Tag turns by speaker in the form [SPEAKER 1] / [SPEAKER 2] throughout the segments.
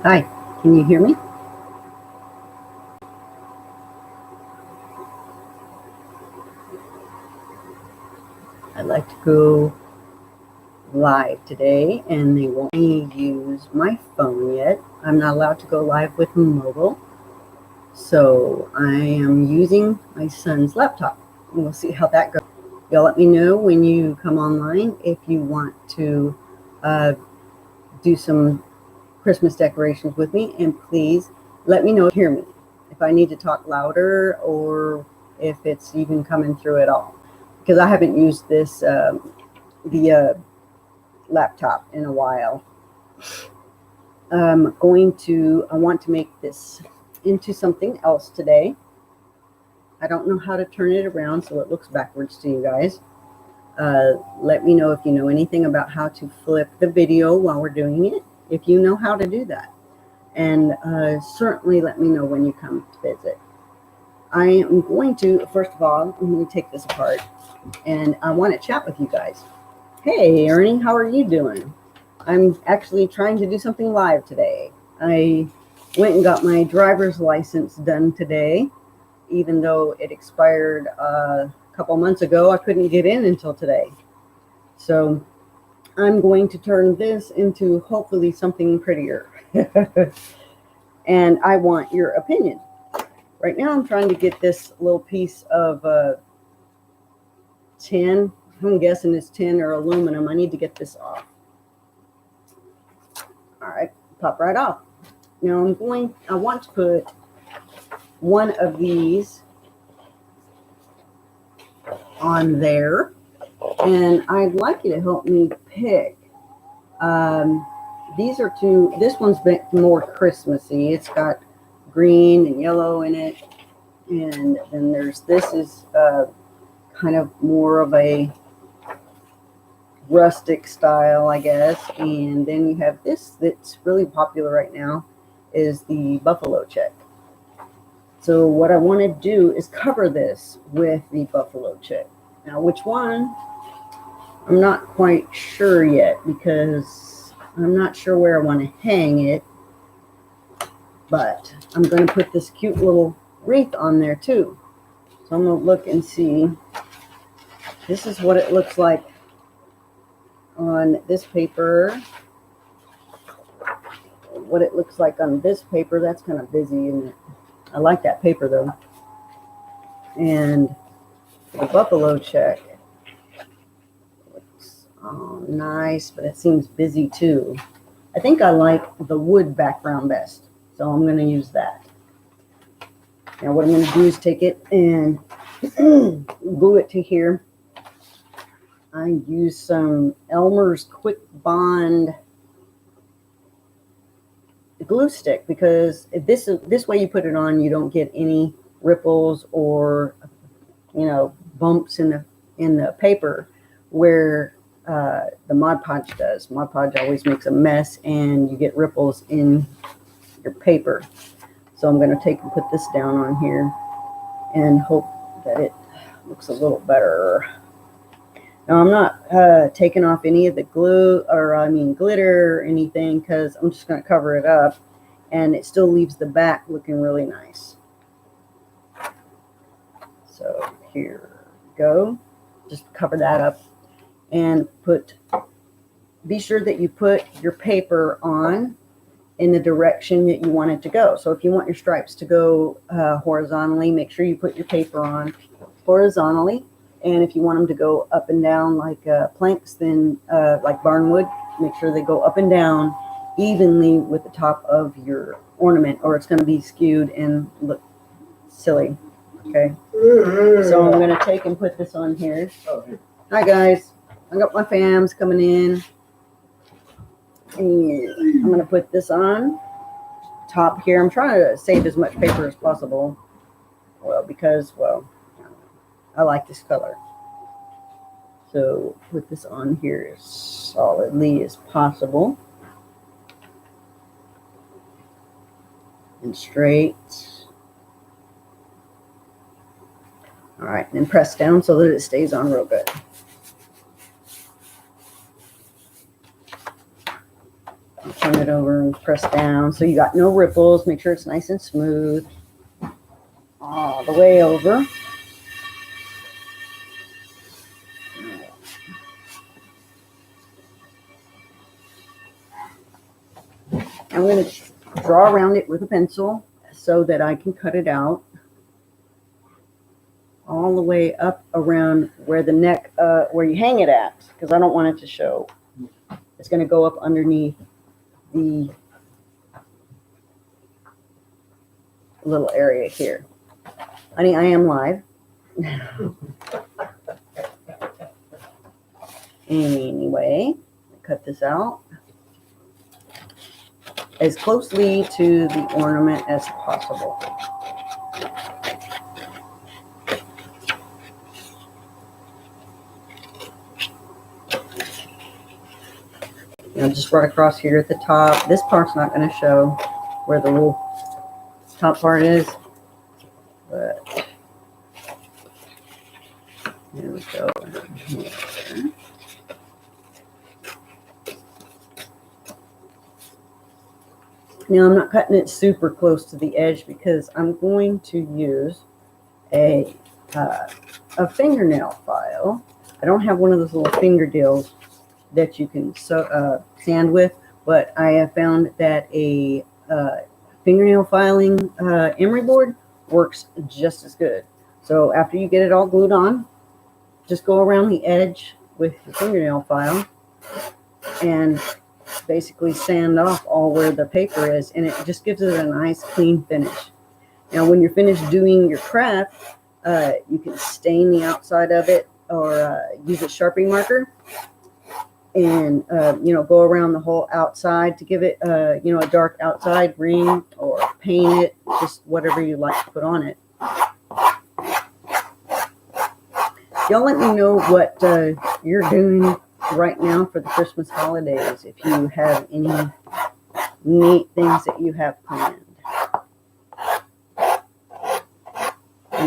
[SPEAKER 1] Hi, can you hear me? I'd like to go live today, and they won't let me use my phone yet. I'm not allowed to go live with mobile, so I am using my son's laptop. And we'll see how that goes. Y'all let me know when you come online if you want to do some Christmas decorations with me, and please let me know if you hear me, if I need to talk louder or if it's even coming through at all, because I haven't used this the laptop in a while. I want to make this into something else today. I don't know how to turn it around so it looks backwards to you guys. Let me know if you know anything about how to flip the video while we're doing it, if you know how to do that. And certainly let me know when you come to visit. I am going to, first of all, I'm going to take this apart, and I want to chat with you guys. Hey, Ernie, how are you doing? I'm actually trying to do something live today. I went and got my driver's license done today, even though it expired a couple months ago. I couldn't get in until today. So I'm going to turn this into hopefully something prettier. And I want your opinion. Right now I'm trying to get this little piece of tin. I'm guessing it's tin or aluminum. I need to get this off. All right, pop right off. Now I want to put one of these on there, and I'd like you to help me pick. These are two. This one's been more Christmassy. It's got green and yellow in it, and then this is kind of more of a rustic style, I guess. And then you have this that's really popular right now, is the buffalo check. So what I want to do is cover this with the buffalo check. Now, which one? I'm not quite sure yet, because I'm not sure where I want to hang it. But I'm going to put this cute little wreath on there too. So I'm going to look and see. This is what it looks like on this paper. What it looks like on this paper. That's kind of busy, isn't it? I like that paper though. And the buffalo check looks nice, but it seems busy too. I think I like the wood background best, so I'm going to use that. Now what I'm going to do is take it and glue it to here. I use some Elmer's Quick Bond glue stick, because this way you put it on, you don't get any ripples or bumps in the paper, where the Mod Podge does. Mod Podge always makes a mess, and you get ripples in your paper. So I'm going to take and put this down on here and hope that it looks a little better. Now I'm not taking off any of the glue, or glitter or anything, because I'm just going to cover it up, and it still leaves the back looking really nice. So here we go. Just cover that up, and be sure that you put your paper on in the direction that you want it to go. So if you want your stripes to go horizontally, make sure you put your paper on horizontally. And if you want them to go up and down like planks, then like barnwood, make sure they go up and down evenly with the top of your ornament, or it's going to be skewed and look silly. Okay. So I'm going to take and put this on here. Hi guys, I got my fams coming in. And I'm going to put this on top here. I'm trying to save as much paper as possible. Because I like this color. So put this on here as solidly as possible. And straight. All right, and then press down so that it stays on real good. Turn it over and press down so you got no ripples. Make sure it's nice and smooth all the way over. I'm going to draw around it with a pencil so that I can cut it out all the way up around where the neck, where you hang it at, because I don't want it to show. It's going to go up underneath the little area here. Honey, I am live. Anyway, cut this out as closely to the ornament as possible. Now just right across here at the top. This part's not going to show where the little top part is, but there we go. Now I'm not cutting it super close to the edge because I'm going to use a fingernail file. I don't have one of those little finger deals that you can sand with, but I have found that a fingernail filing emery board works just as good. So after you get it all glued on, just go around the edge with your fingernail file and basically sand off all where the paper is, and it just gives it a nice clean finish. Now when you're finished doing your craft, you can stain the outside of it or use a Sharpie marker and go around the whole outside to give it a dark outside ring, or paint it, just whatever you like to put on it. Y'all let me know what you're doing right now for the Christmas holidays, if you have any neat things that you have planned.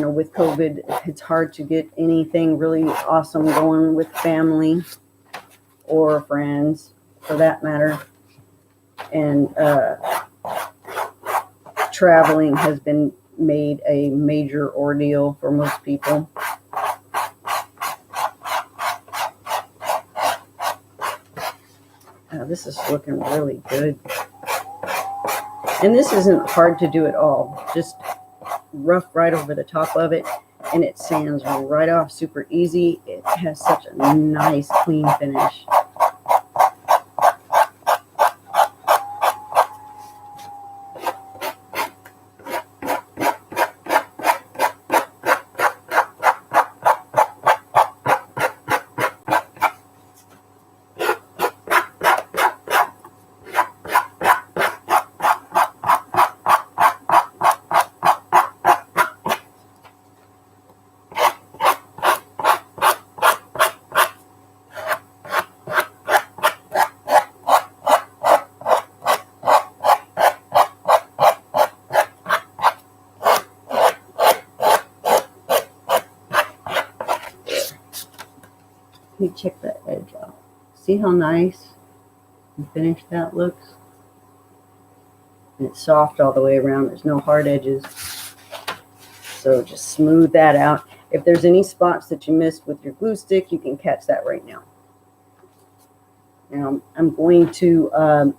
[SPEAKER 1] With COVID, it's hard to get anything really awesome going with family or friends, for that matter. And traveling has been made a major ordeal for most people. This is looking really good. And this isn't hard to do at all. Just rough right over the top of it, and it sands right off super easy. It has such a nice clean finish. Let me check that edge out. See how nice and finished that looks? And it's soft all the way around. There's no hard edges. So just smooth that out. If there's any spots that you missed with your glue stick, you can catch that right now. Now I'm going to,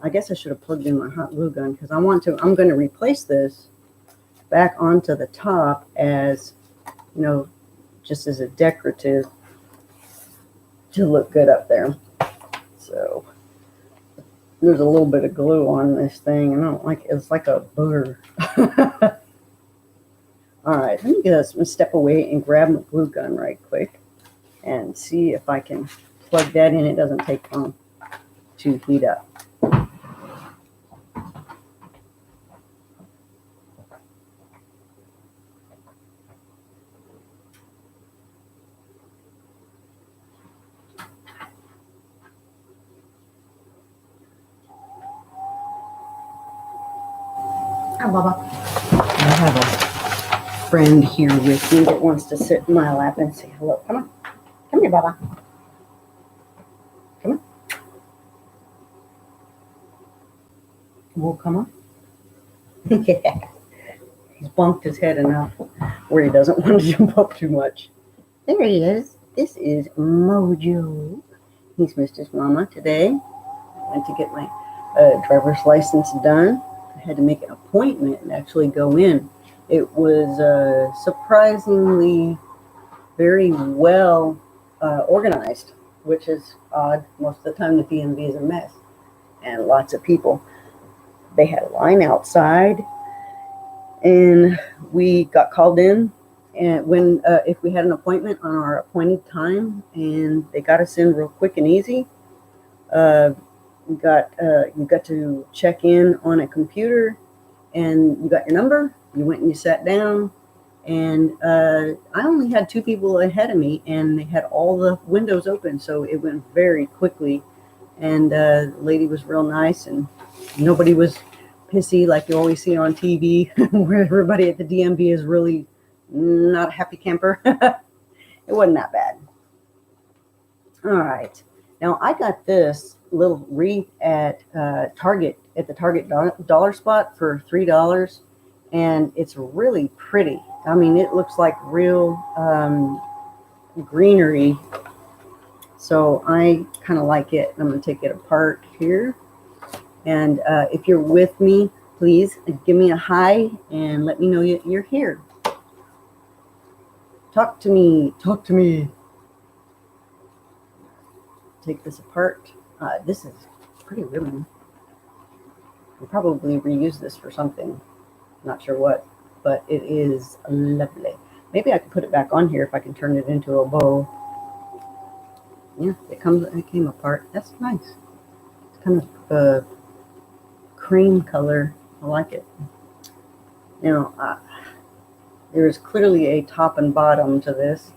[SPEAKER 1] I guess I should have plugged in my hot glue gun, because I'm going to replace this back onto the top as, just as a decorative to look good up there. So there's a little bit of glue on this thing, and I don't like it. It's like a booger. All right, let me get a step away and grab my glue gun right quick and see if I can plug that in. It doesn't take long to heat up. Hi, Baba. I have a friend here with me that wants to sit in my lap and say hello. Come on. Come here, Baba. Come on. Will come up. Yeah, he's bumped his head enough where he doesn't want to jump up too much. There he is. This is Mojo. He's missed his mama today. Went to get my driver's license done. I had to make an appointment and actually go in. It was surprisingly very well organized, which is odd. Most of the time the DMV is a mess and lots of people. They had a line outside, and we got called in. And when if we had an appointment on our appointed time, and they got us in real quick and easy, you got to check in on a computer, and you got your number. You went and you sat down, and I only had 2 people ahead of me, and they had all the windows open, so it went very quickly. And the lady was real nice, and nobody was pissy like you always see on TV, where everybody at the DMV is really not a happy camper. It wasn't that bad. All right. Now, I got this little wreath at Target, at the Target dollar spot for $3, and it's really pretty. I mean, it looks like real greenery, so I kind of like it. I'm going to take it apart here, and if you're with me, please give me a hi and let me know you're here. Talk to me. Talk to me. Take this apart. This is pretty ribbon. I'll probably reuse this for something. Not sure what, but it is lovely. Maybe I can put it back on here if I can turn it into a bow. Yeah, it came apart. That's nice. It's kind of a cream color. I like it. Now, there is clearly a top and bottom to this.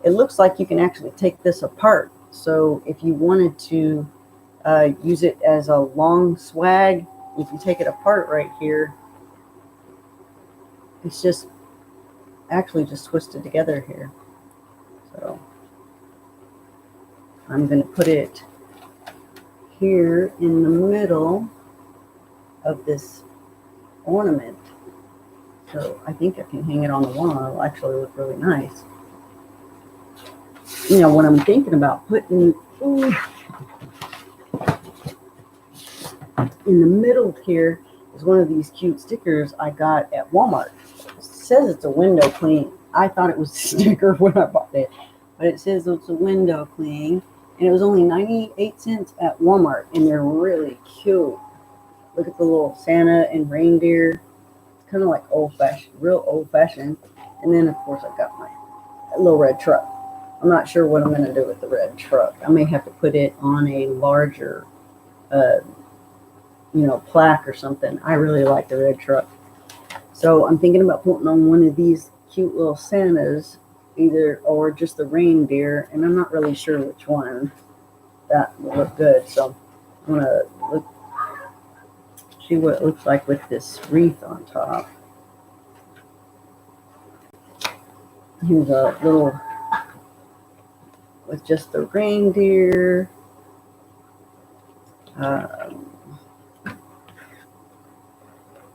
[SPEAKER 1] It looks like you can actually take this apart. So if you wanted to use it as a long swag, you can take it apart right here. It's just actually just twisted together here. So I'm going to put it here in the middle of this ornament. So I think I can hang it on the wall. It'll actually look really nice. You know, what I'm thinking about putting in the middle here is one of these cute stickers I got at Walmart. It says it's a window clean. I thought it was a sticker when I bought it, but it says it's a window clean, and it was only 98 cents at Walmart, and they're really cute. Look at the little Santa and reindeer. It's kind of like old-fashioned, real old-fashioned. And then, of course, I got my little red truck. I'm not sure what I'm going to do with the red truck. I may have to put it on a larger, plaque or something. I really like the red truck. So I'm thinking about putting on one of these cute little Santas, or just the reindeer, and I'm not really sure which one. That will look good. So I'm going to see what it looks like with this wreath on top. Here's a little with just the reindeer.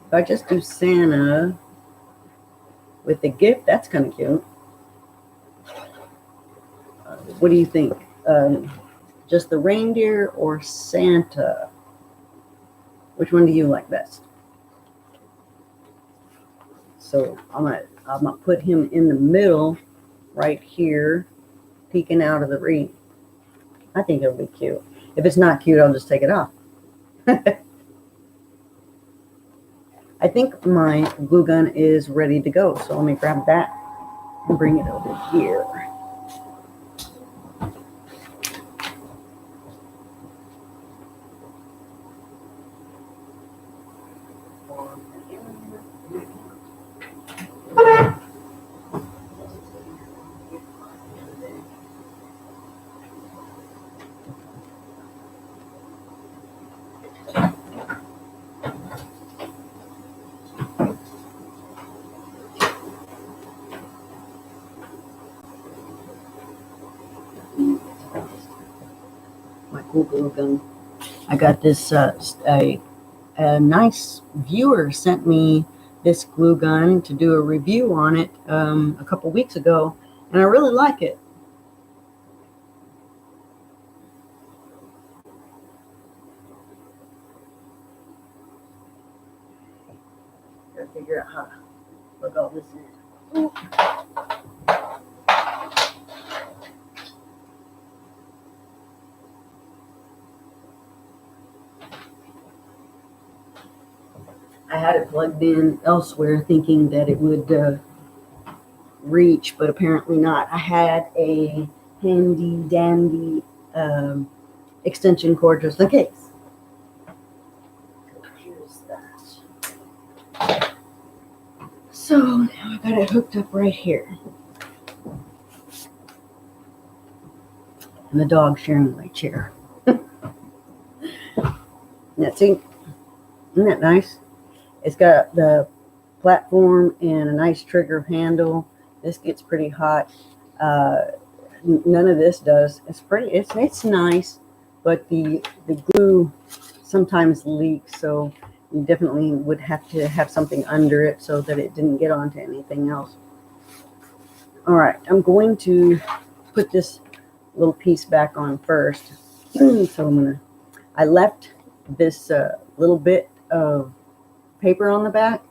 [SPEAKER 1] If I just do Santa with the gift, that's kind of cute. What do you think? Just the reindeer or Santa? Which one do you like best? So I'm gonna put him in the middle, right here, peeking out of the wreath. I think it'll be cute. If it's not cute, I'll just take it off. I think my glue gun is ready to go, so let me grab that and bring it over here. My cool glue gun. I got this a a nice viewer sent me this glue gun to do a review on it a couple weeks ago, and I really like it. Gotta figure out how to plug all this in. Ooh. I had it plugged in elsewhere thinking that it would reach, but apparently not. I had a handy dandy extension cord just in case. Here's that. So now I got it hooked up right here. And the dog sharing my chair. That's it. Isn't that nice? It's got the platform and a nice trigger handle. This gets pretty hot. None of this does. It's pretty. It's nice, but the glue sometimes leaks, so you definitely would have to have something under it so that it didn't get onto anything else. All right, I'm going to put this little piece back on first. So I left this little bit of paper on the back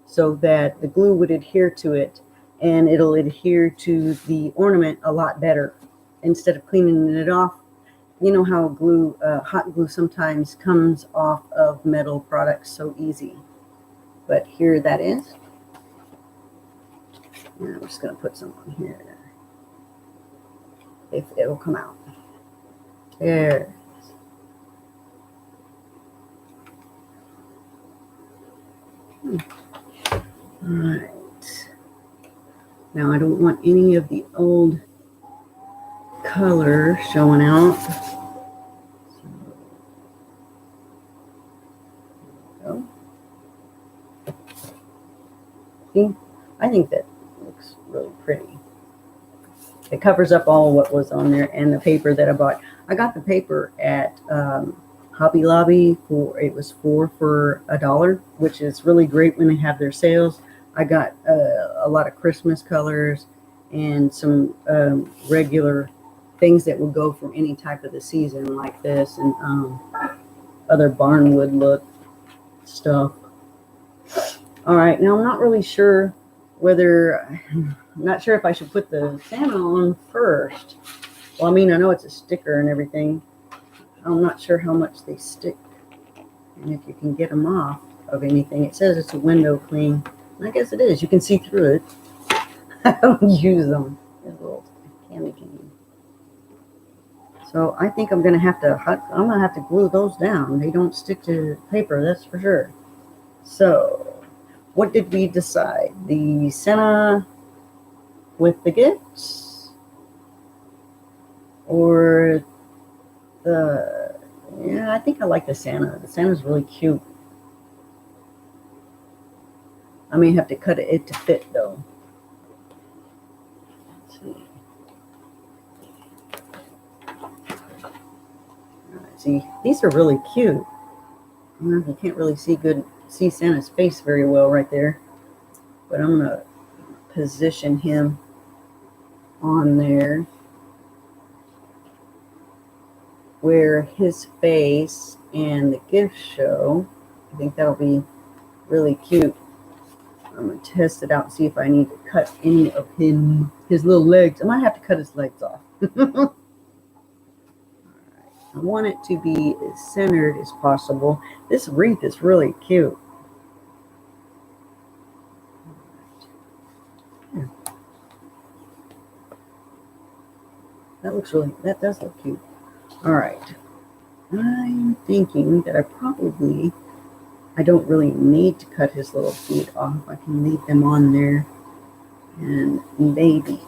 [SPEAKER 1] so that the glue would adhere to it, and it'll adhere to the ornament a lot better instead of cleaning it off. You know how glue, hot glue sometimes comes off of metal products so easy. But here that is. And I'm just going to put some on here. If it'll come out. There. All right. Now I don't want any of the old color showing out. So, see, I think that looks really pretty. It covers up all what was on there and the paper that I bought. I got the paper at Hobby Lobby it was 4 for $1, which is really great when they have their sales. I got a lot of Christmas colors and some regular things that would go for any type of the season like this, and other barnwood look stuff. All right, now I'm not really sure I'm not sure if I should put the Santa on first. Well, I mean, I know it's a sticker and everything. I'm not sure how much they stick and if you can get them off of anything. It says it's a window clean. I guess it is. You can see through it. I don't use them. There's a little candy cane. So I think I'm gonna have to glue those down. They don't stick to paper, that's for sure. So what did we decide? The Santa with the gifts, or I think I like the Santa. The Santa's really cute. I may have to cut it to fit though. Let's see. See, these are really cute. You can't really see Santa's face very well right there, but I'm gonna position him on there where his face and the gift show. I think that'll be really cute. I'm gonna test it out and see if I need to cut any of his little legs. I might have to cut his legs off. I want it to be as centered as possible. This wreath is really cute. Yeah. That does look cute. All right. I'm thinking that I don't really need to cut his little feet off. I can leave them on there and maybe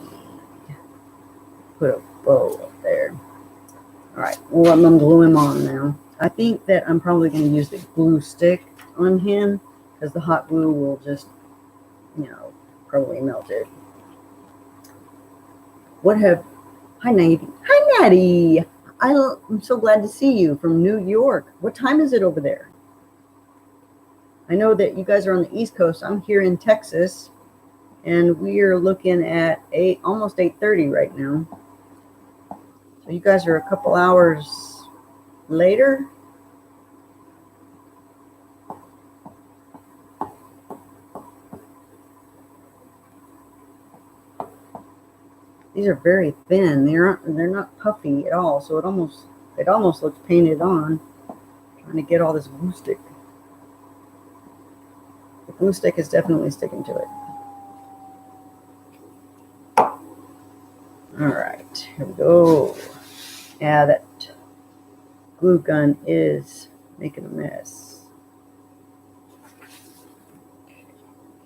[SPEAKER 1] put a bow up there. All right, well, I'm going to glue him on now. I think that I'm probably going to use the glue stick on him because the hot glue will just, probably melt it. Hi, Natty. Hi, Natty. I'm so glad to see you from New York. What time is it over there? I know that you guys are on the East Coast. I'm here in Texas, and we are looking at almost 8:30 right now. So you guys are a couple hours later. These are very thin. They're not puffy at all. So it almost looks painted on. I'm trying to get all this glue stick. The glue stick is definitely sticking to it. All right, here we go. Yeah, that glue gun is making a mess. Okay.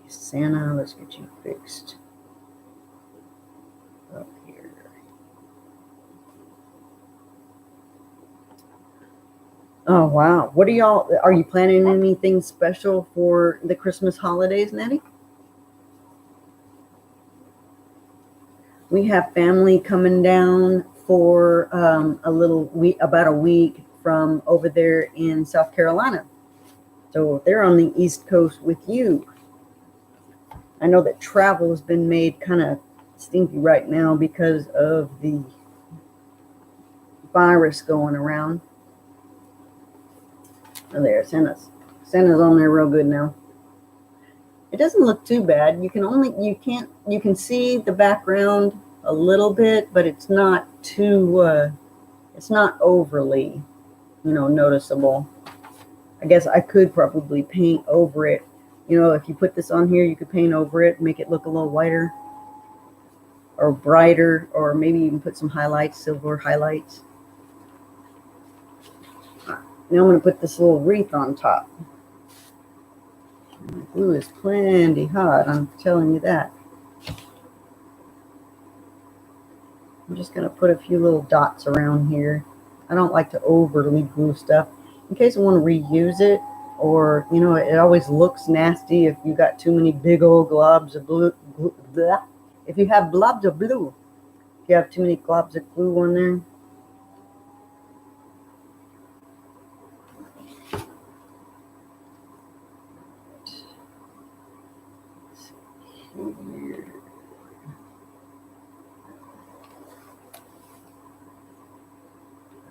[SPEAKER 1] Santa, let's get you fixed up here. Oh, wow. What are you planning anything special for the Christmas holidays, Nettie? We have family coming down for about a week from over there in South Carolina. So they're on the East Coast with you. I know that travel has been made kind of stinky right now because of the virus going around. Oh, there, Santa's on there real good now. It doesn't look too bad. You can see the background a little bit, but it's not too it's not overly, noticeable. I guess I could probably paint over it. If you put this on here, you could paint over it, make it look a little whiter or brighter, or maybe even put some highlights, silver highlights. Now I'm going to put this little wreath on top. The glue is plenty hot, I'm telling you that. I'm just going to put a few little dots around here. I don't like to overly glue stuff in case I want to reuse it, or, it always looks nasty if you got too many big old globs of glue. If you have blobs of glue, if you have too many globs of glue on there.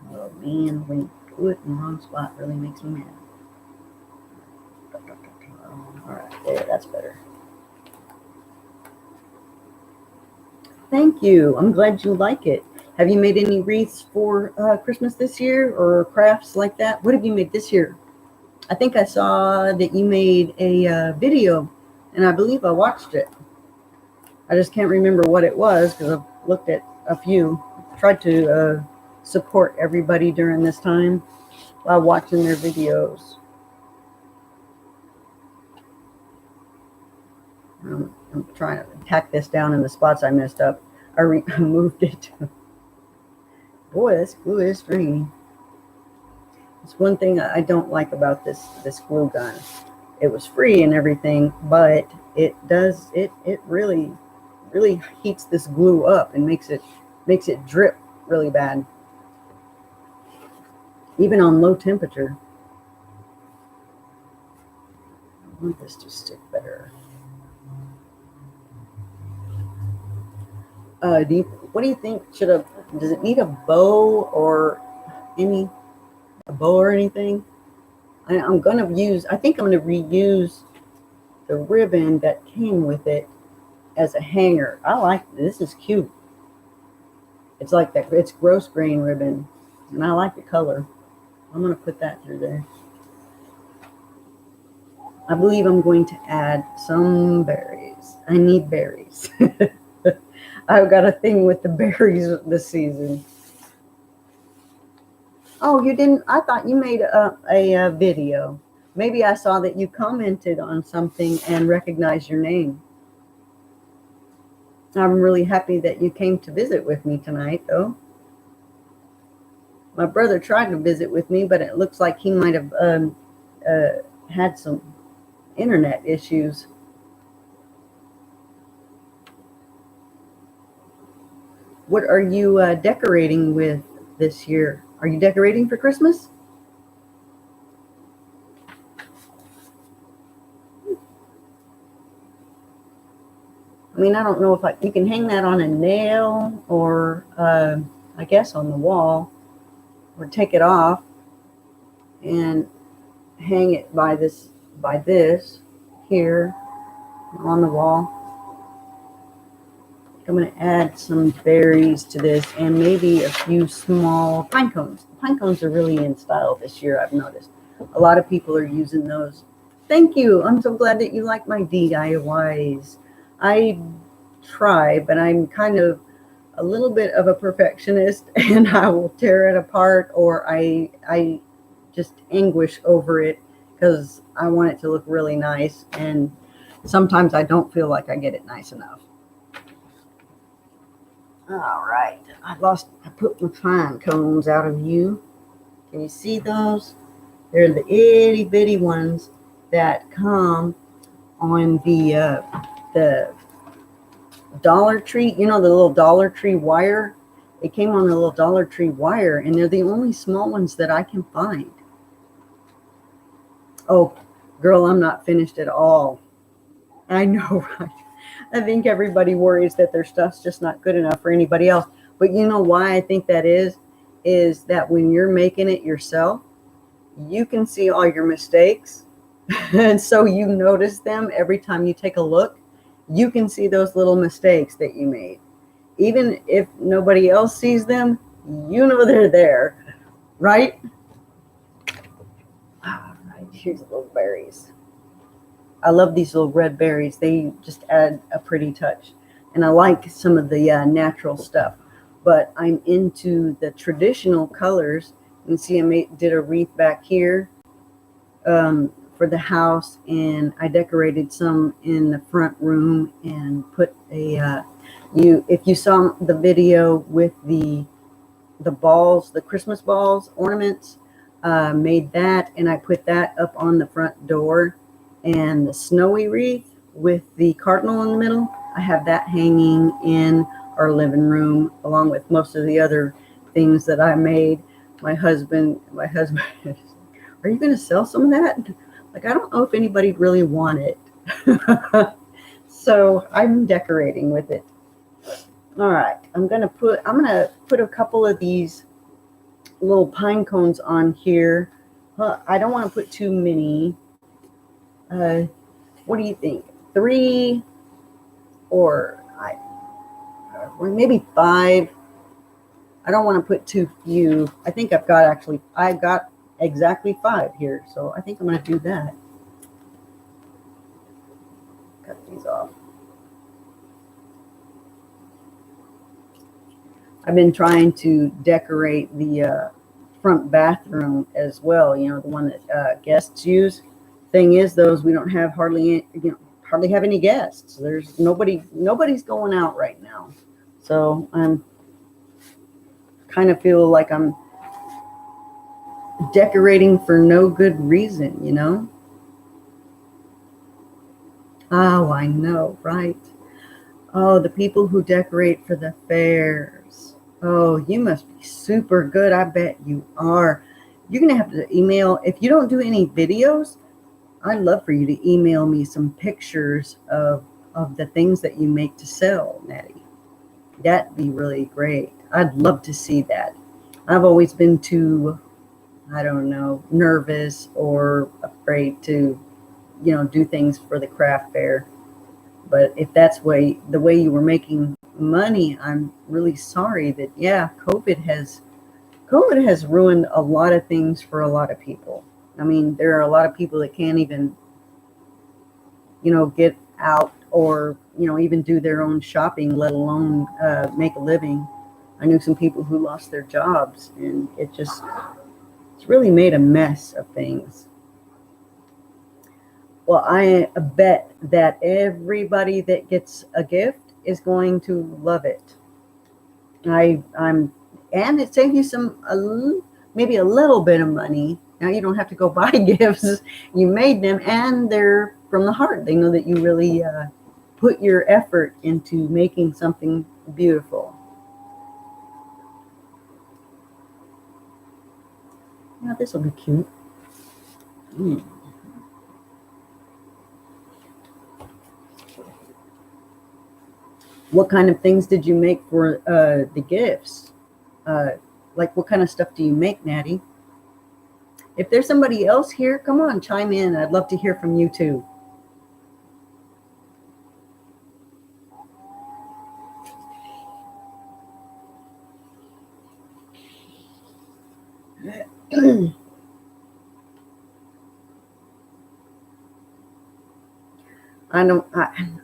[SPEAKER 1] Oh man, when you do it in the wrong spot, it really makes me mad. Alright, there, that's better. Thank you. I'm glad you like it. Have you made any wreaths for Christmas this year, or crafts like that? What have you made this year? I think I saw that you made a video, and I believe I watched it. I just can't remember what it was because I've looked at a few. Tried to support everybody during this time while watching their videos. I'm trying to tack this down in the spots I messed up. I moved it. Boy, this glue is stringy. It's one thing I don't like about this glue gun. It was free and everything, but it really heats this glue up and makes it drip really bad, even on low temperature. I want this to stick better. What do you think? Does it need a bow or anything? I think I'm going to reuse the ribbon that came with it as a hanger. I like this. Is cute. It's like that. It's gross grain ribbon, and I like the color. I'm going to put that through there. I believe I'm going to add some berries. I need berries. I've got a thing with the berries this season. Oh, you didn't? I thought you made a video. Maybe I saw that you commented on something and recognized your name. I'm really happy that you came to visit with me tonight, though. My brother tried to visit with me, but it looks like he might have had some internet issues. What are you decorating with this year? Are you decorating for Christmas? I mean, I don't know if you can hang that on a nail or I guess on the wall, or take it off and hang it by this here on the wall. I'm going to add some berries to this and maybe a few small pine cones. Pine cones are really in style this year, I've noticed. A lot of people are using those. Thank you. I'm so glad that you like my DIYs. I try, but I'm kind of a little bit of a perfectionist, and I will tear it apart, or I just anguish over it because I want it to look really nice, and sometimes I don't feel like I get it nice enough. All right, I put my pine cones out of view. Can you see those? They're the itty bitty ones that come on the Dollar Tree, you know, the little Dollar Tree wire. They came on the little Dollar Tree wire, and they're the only small ones that I can find. Oh, girl, I'm not finished at all. I know, right? I think everybody worries that their stuff's just not good enough for anybody else. But you know why I think that is that when you're making it yourself, you can see all your mistakes. And so you notice them every time you take a look. You can see those little mistakes that you made. Even if nobody else sees them, you know they're there, right? All right, here's the little berries. I love these little red berries. They just add a pretty touch. And I like some of the natural stuff. But I'm into the traditional colors. You can see I did a wreath back here for the house. And I decorated some in the front room and put a... if you saw the video with the balls, the Christmas balls, ornaments, made that. And I put that up on the front door. And the snowy wreath with the cardinal in the middle, I have that hanging in our living room along with most of the other things that I made. My husband, are you going to sell some of that? Like, I don't know if anybody really want it. So I'm decorating with it. All right, I'm going to put a couple of these little pine cones on here. I don't want to put too many. What do you think? 3 or maybe 5? I don't want to put too few. I think I've got exactly 5 here, so I think I'm going to do that. Cut these off. I've been trying to decorate the front bathroom as well. You know, the one that guests use. Thing is, those we don't have hardly have any guests. There's nobody's going out right now, so I'm kind of feel like I'm decorating for no good reason, you know. Oh, I know, right? Oh, the people who decorate for the fairs. Oh, you must be super good. I bet you are. You're gonna have to email if you don't do any videos. I'd love for you to email me some pictures of the things that you make to sell, Natty. That'd be really great. I'd love to see that. I've always been too, I don't know, nervous or afraid to, you know, do things for the craft fair. But if that's the way you were making money, I'm really sorry that, yeah, COVID has ruined a lot of things for a lot of people. I mean, there are a lot of people that can't even, you know, get out or, you know, even do their own shopping, let alone make a living. I knew some people who lost their jobs, and it's really made a mess of things. Well, I bet that everybody that gets a gift is going to love it. And it saves you maybe a little bit of money. Now you don't have to go buy gifts. You made them, and they're from the heart. They know that you really put your effort into making something beautiful. Now this will be cute. What kind of things did you make for the gifts? Like what kind of stuff do you make, Natty? If there's somebody else here, come on, chime in. I'd love to hear from you too.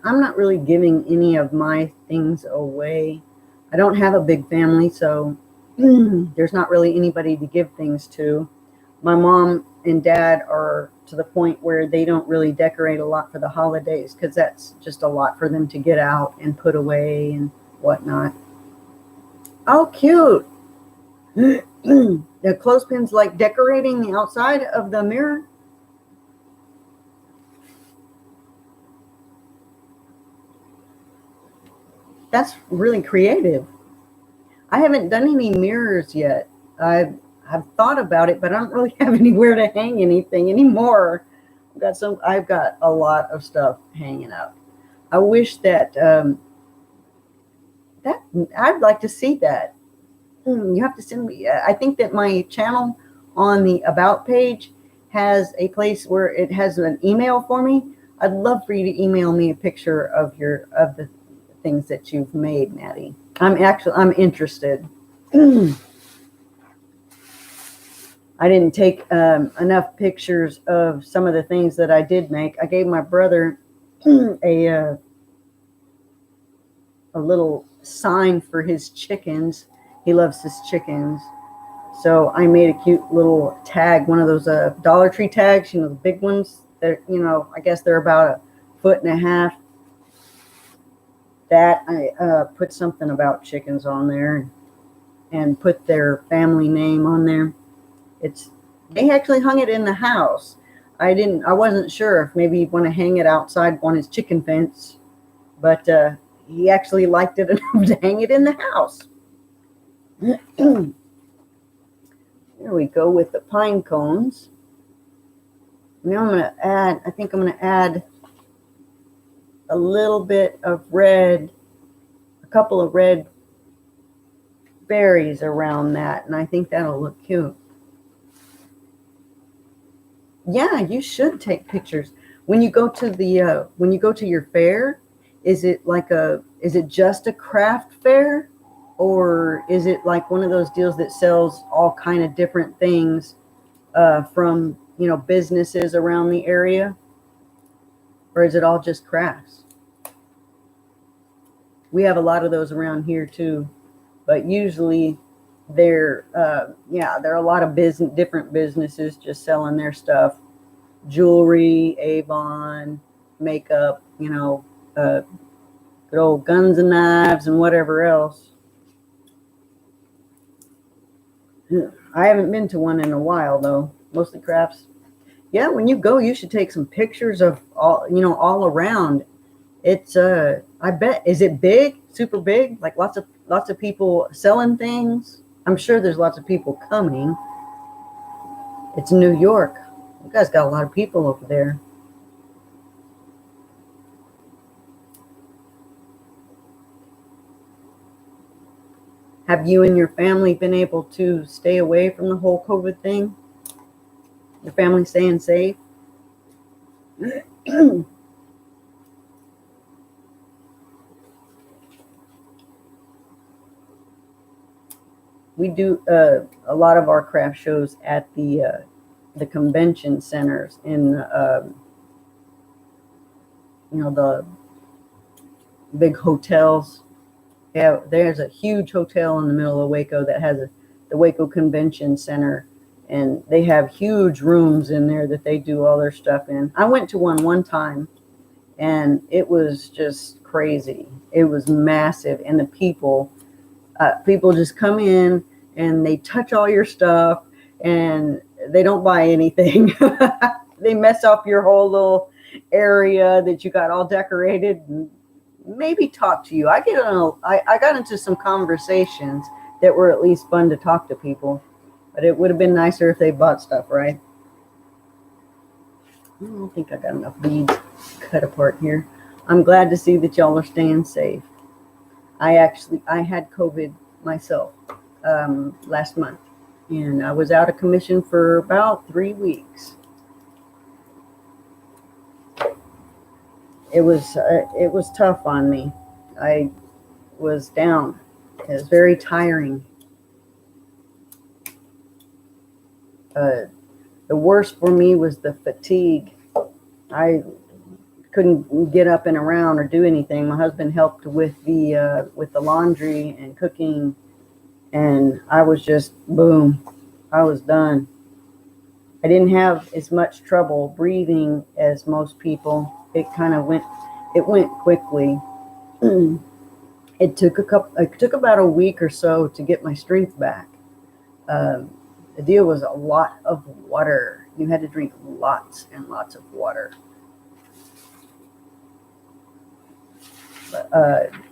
[SPEAKER 1] I'm not really giving any of my things away. I don't have a big family, so there's not really anybody to give things to. My mom and dad are to the point where they don't really decorate a lot for the holidays because that's just a lot for them to get out and put away and whatnot. Oh, cute. The clothespin's like decorating the outside of the mirror. That's really creative. I haven't done any mirrors yet. I've thought about it, but I don't really have anywhere to hang anything anymore. I've got a lot of stuff hanging up. I wish that I'd like to see that. You have to send me. I think that my channel on the About page has a place where it has an email for me. I'd love for you to email me a picture of the things that you've made, Natty. I'm interested. I didn't take enough pictures of some of the things that I did make. I gave my brother a little sign for his chickens. He loves his chickens. So I made a cute little tag, one of those Dollar Tree tags, the big ones. They're, I guess they're about 1.5 feet. That I put something about chickens on there and put their family name on there. They actually hung it in the house. I wasn't sure if maybe he'd want to hang it outside on his chicken fence, but he actually liked it enough to hang it in the house. Here we go with the pine cones. Now I think I'm going to add a little bit of red, a couple of red berries around that, and I think that'll look cute. Yeah, you should take pictures when you go to your fair. Is it just a craft fair, or is it like one of those deals that sells all kind of different things from businesses around the area, or is it all just crafts? We have a lot of those around here too, but usually there are a lot of different businesses just selling their stuff, jewelry, Avon, makeup, good old guns and knives and whatever else. I haven't been to one in a while though, mostly crafts. Yeah, when you go, you should take some pictures of all around. It's I bet, is it big, super big, like lots of people selling things? I'm sure there's lots of people coming. It's New York. You guys got a lot of people over there. Have you and your family been able to stay away from the whole COVID thing? Your family staying safe? We do a lot of our craft shows at the convention centers in the big hotels. Yeah, there's a huge hotel in the middle of Waco that has the Waco Convention Center, and they have huge rooms in there that they do all their stuff in. I went to one time, and it was just crazy. It was massive, and the people just come in and they touch all your stuff, and they don't buy anything. They mess up your whole little area that you got all decorated, and maybe talk to you. I got into some conversations that were at least fun to talk to people, but it would have been nicer if they bought stuff, right? I don't think I got enough beads cut apart here. I'm glad to see that y'all are staying safe. I had COVID myself last month, and I was out of commission for about 3 weeks. It was tough on me. I was down. It was very tiring. The worst for me was the fatigue. I couldn't get up and around or do anything. My husband helped with the laundry and cooking, and I was just boom. I was done. I didn't have as much trouble breathing as most people. It went quickly. It took about a week or so to get my strength back. The deal was a lot of water. You had to drink lots and lots of water.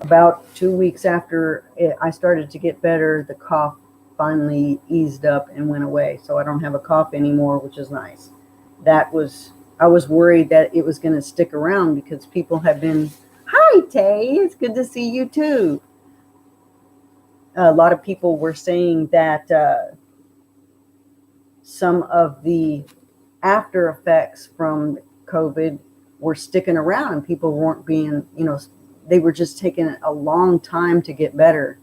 [SPEAKER 1] About 2 weeks after I started to get better, the cough finally eased up and went away. So I don't have a cough anymore, which is nice. I was worried that it was going to stick around because people have been, "Hi, Tay, it's good to see you too." A lot of people were saying that some of the after effects from COVID were sticking around, and people weren't being, they were just taking a long time to get better.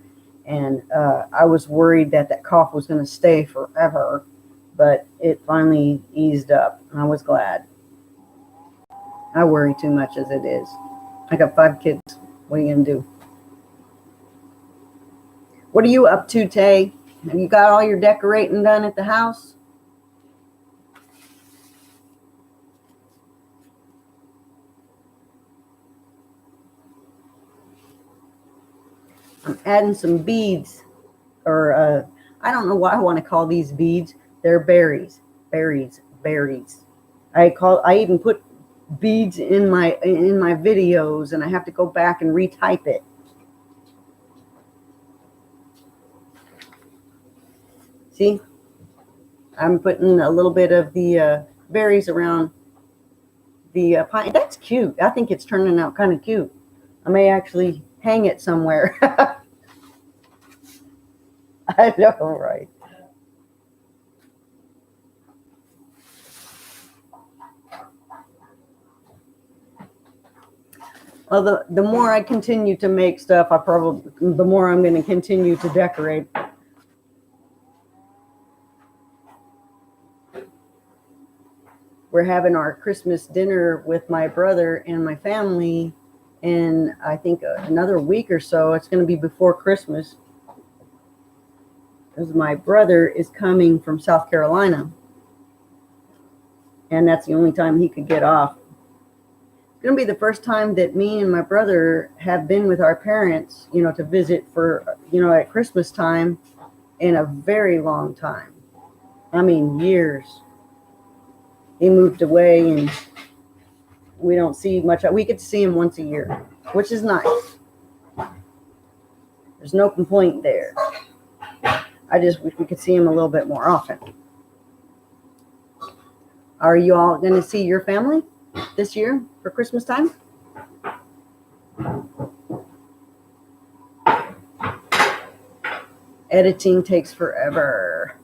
[SPEAKER 1] And I was worried that cough was going to stay forever, but it finally eased up, and I was glad. I worry too much as it is. I got 5 kids. What are you going to do? What are you up to, Tay? Have you got all your decorating done at the house? I'm adding some beads, or I don't know why I want to call these beads. They're berries. I even put beads in my videos, and I have to go back and retype it. See, I'm putting a little bit of the berries around the pine. That's cute. I think it's turning out kind of cute. I may actually hang it somewhere. I know, right? Well, the more I continue to make stuff, the more I'm going to continue to decorate. We're having our Christmas dinner with my brother and my family in, I think, another week or so. It's going to be before Christmas, because my brother is coming from South Carolina, and that's the only time he could get off. It's going to be the first time that me and my brother have been with our parents, to visit for, at Christmas time in a very long time. I mean, years. He moved away, and we don't see much. We get to see him once a year, which is nice. There's no complaint there. I just wish we could see him a little bit more often. Are you all going to see your family this year for Christmas time? Editing takes forever.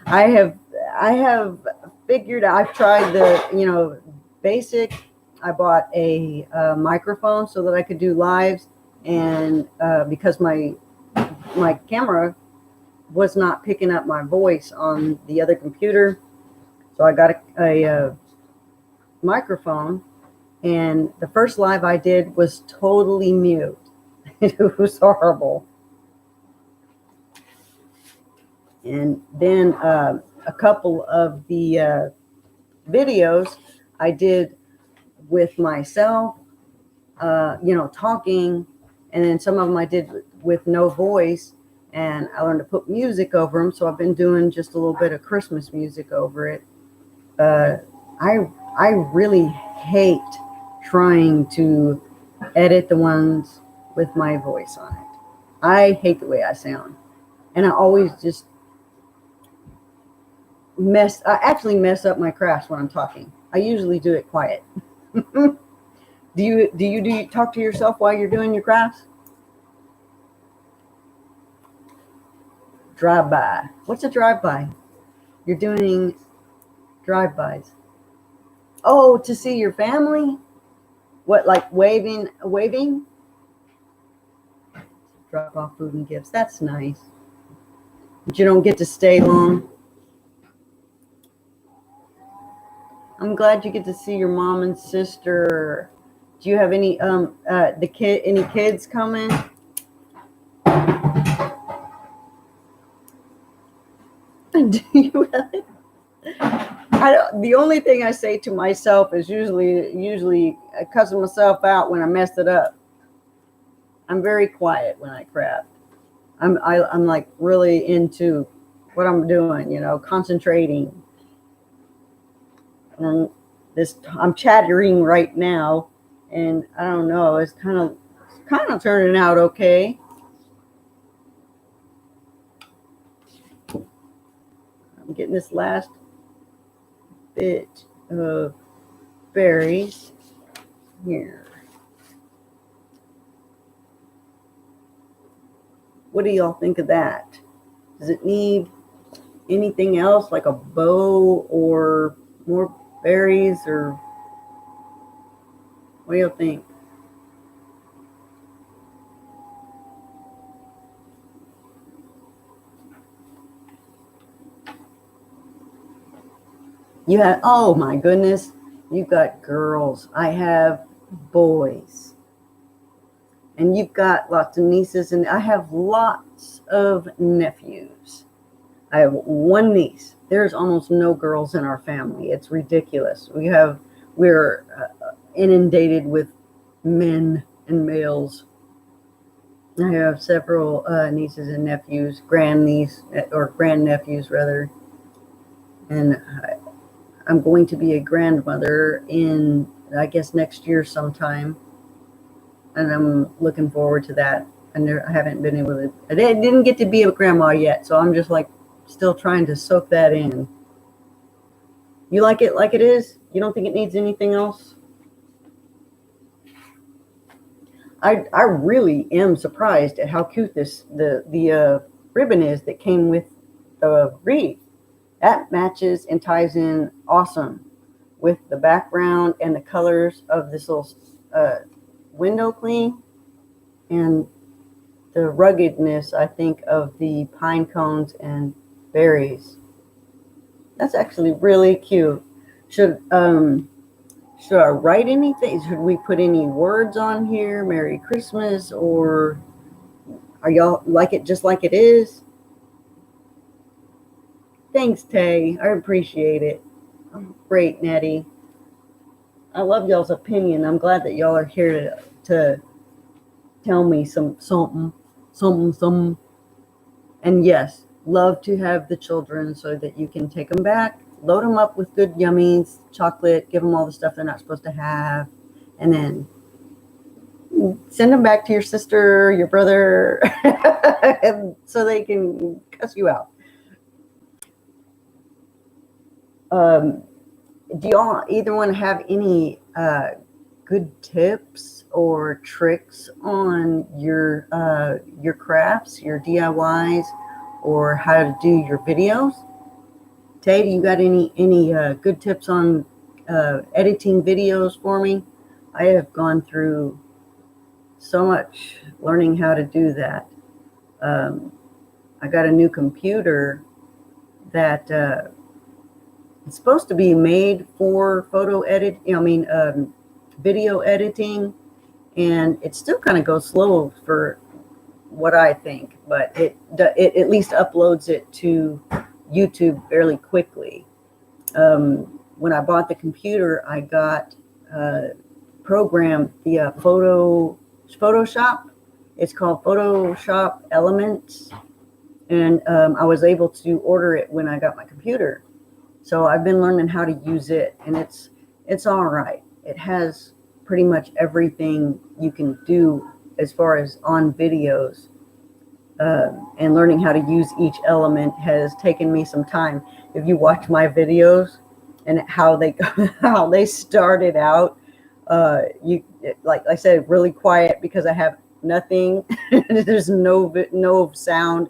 [SPEAKER 1] I have figured, I've tried the, basic. I bought a microphone so that I could do lives, and because my camera was not picking up my voice on the other computer, so I got a microphone, and the first live I did was totally mute. It was horrible. And then a couple of the videos I did with myself, talking, and then some of them I did with no voice, and I learned to put music over them. So I've been doing just a little bit of Christmas music over it. I really hate trying to edit the ones with my voice on it. I hate the way I sound, and I always just actually mess up my crafts when I'm talking. I usually do it quiet. Do you talk to yourself while you're doing your crafts? Drive-by. What's a drive-by? You're doing drive-bys. Oh, to see your family? What, like waving? Drop off food and gifts. That's nice. But you don't get to stay long. I'm glad you get to see your mom and sister. Do you have any any kids coming? Do you have it? The only thing I say to myself is usually I cuss myself out when I mess it up. I'm very quiet when I craft. I'm like really into what I'm doing, concentrating. And I'm chattering right now, and I don't know, it's kind of turning out okay. I'm getting this last bit of berries here. What do y'all think of that? Does it need anything else, like a bow or more berries, or what do y'all think? You have, oh my goodness, you've got girls. I have boys. And you've got lots of nieces, and I have lots of nephews. I have one niece. There's almost no girls in our family. It's ridiculous. We're inundated with men and males. I have several nieces and nephews, grandniece or grandnephews rather, and I'm going to be a grandmother in, I guess, next year sometime, and I'm looking forward to that. And I haven't been able to. I didn't get to be a grandma yet, so I'm just like still trying to soak that in. You like it like it is? You don't think it needs anything else? I really am surprised at how cute the ribbon is that came with the wreath. That matches and ties in awesome with the background and the colors of this little window cling and the ruggedness, I think, of the pine cones and berries. That's actually really cute. Should I write anything? Should we put any words on here? Merry Christmas, or are y'all like it just like it is? Thanks, Tay. I appreciate it. Great, Nettie. I love y'all's opinion. I'm glad that y'all are here to tell me something. And yes, love to have the children so that you can take them back, load them up with good yummies, chocolate, give them all the stuff they're not supposed to have, and then send them back to your sister, your brother, so they can cuss you out. Do y'all either one have any good tips or tricks on your crafts, your DIYs, or how to do your videos? Tay, do you got any good tips on editing videos for me? I have gone through so much learning how to do that. I got a new computer that it's supposed to be made for video editing, and it still kind of goes slow for what I think, but it at least uploads it to YouTube fairly quickly. When I bought the computer, I got programmed the Photoshop. It's called Photoshop Elements, and I was able to order it when I got my computer. So I've been learning how to use it, and it's all right. It has pretty much everything you can do as far as on videos. And learning how to use each element has taken me some time. If you watch my videos and how they started out, like I said, really quiet because I have nothing. There's no sound.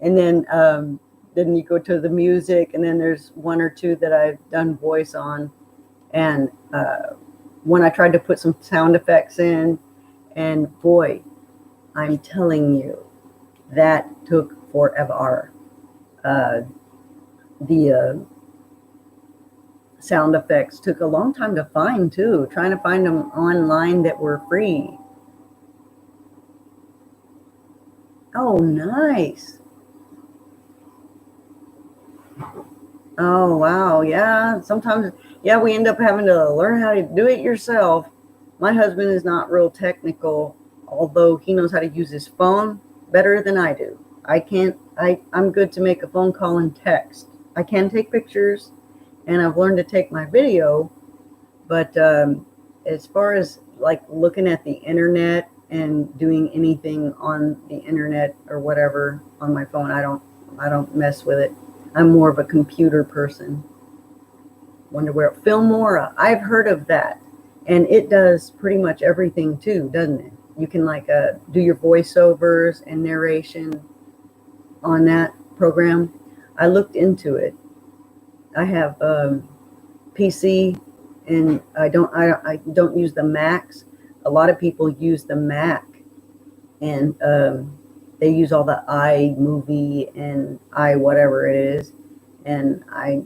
[SPEAKER 1] And then you go to the music, and then there's one or two that I've done voice on. And when I tried to put some sound effects in, and boy, I'm telling you, that took forever. The sound effects took a long time to find too, trying to find them online that were free. Oh, nice. Oh, wow. Yeah. Sometimes, yeah, we end up having to learn how to do it yourself. My husband is not real technical, although he knows how to use his phone better than I do. I can't, I'm good to make a phone call and text. I can take pictures, and I've learned to take my video, but as far as like looking at the internet and doing anything on the internet or whatever on my phone, I don't mess with it. I'm more of a computer person. Wonder where Filmora. I've heard of that, and it does pretty much everything too, doesn't it? You can like do your voiceovers and narration on that program. I looked into it. I have PC, and I don't use the Macs. A lot of people use the Mac, and they use all the iMovie and whatever it is, and I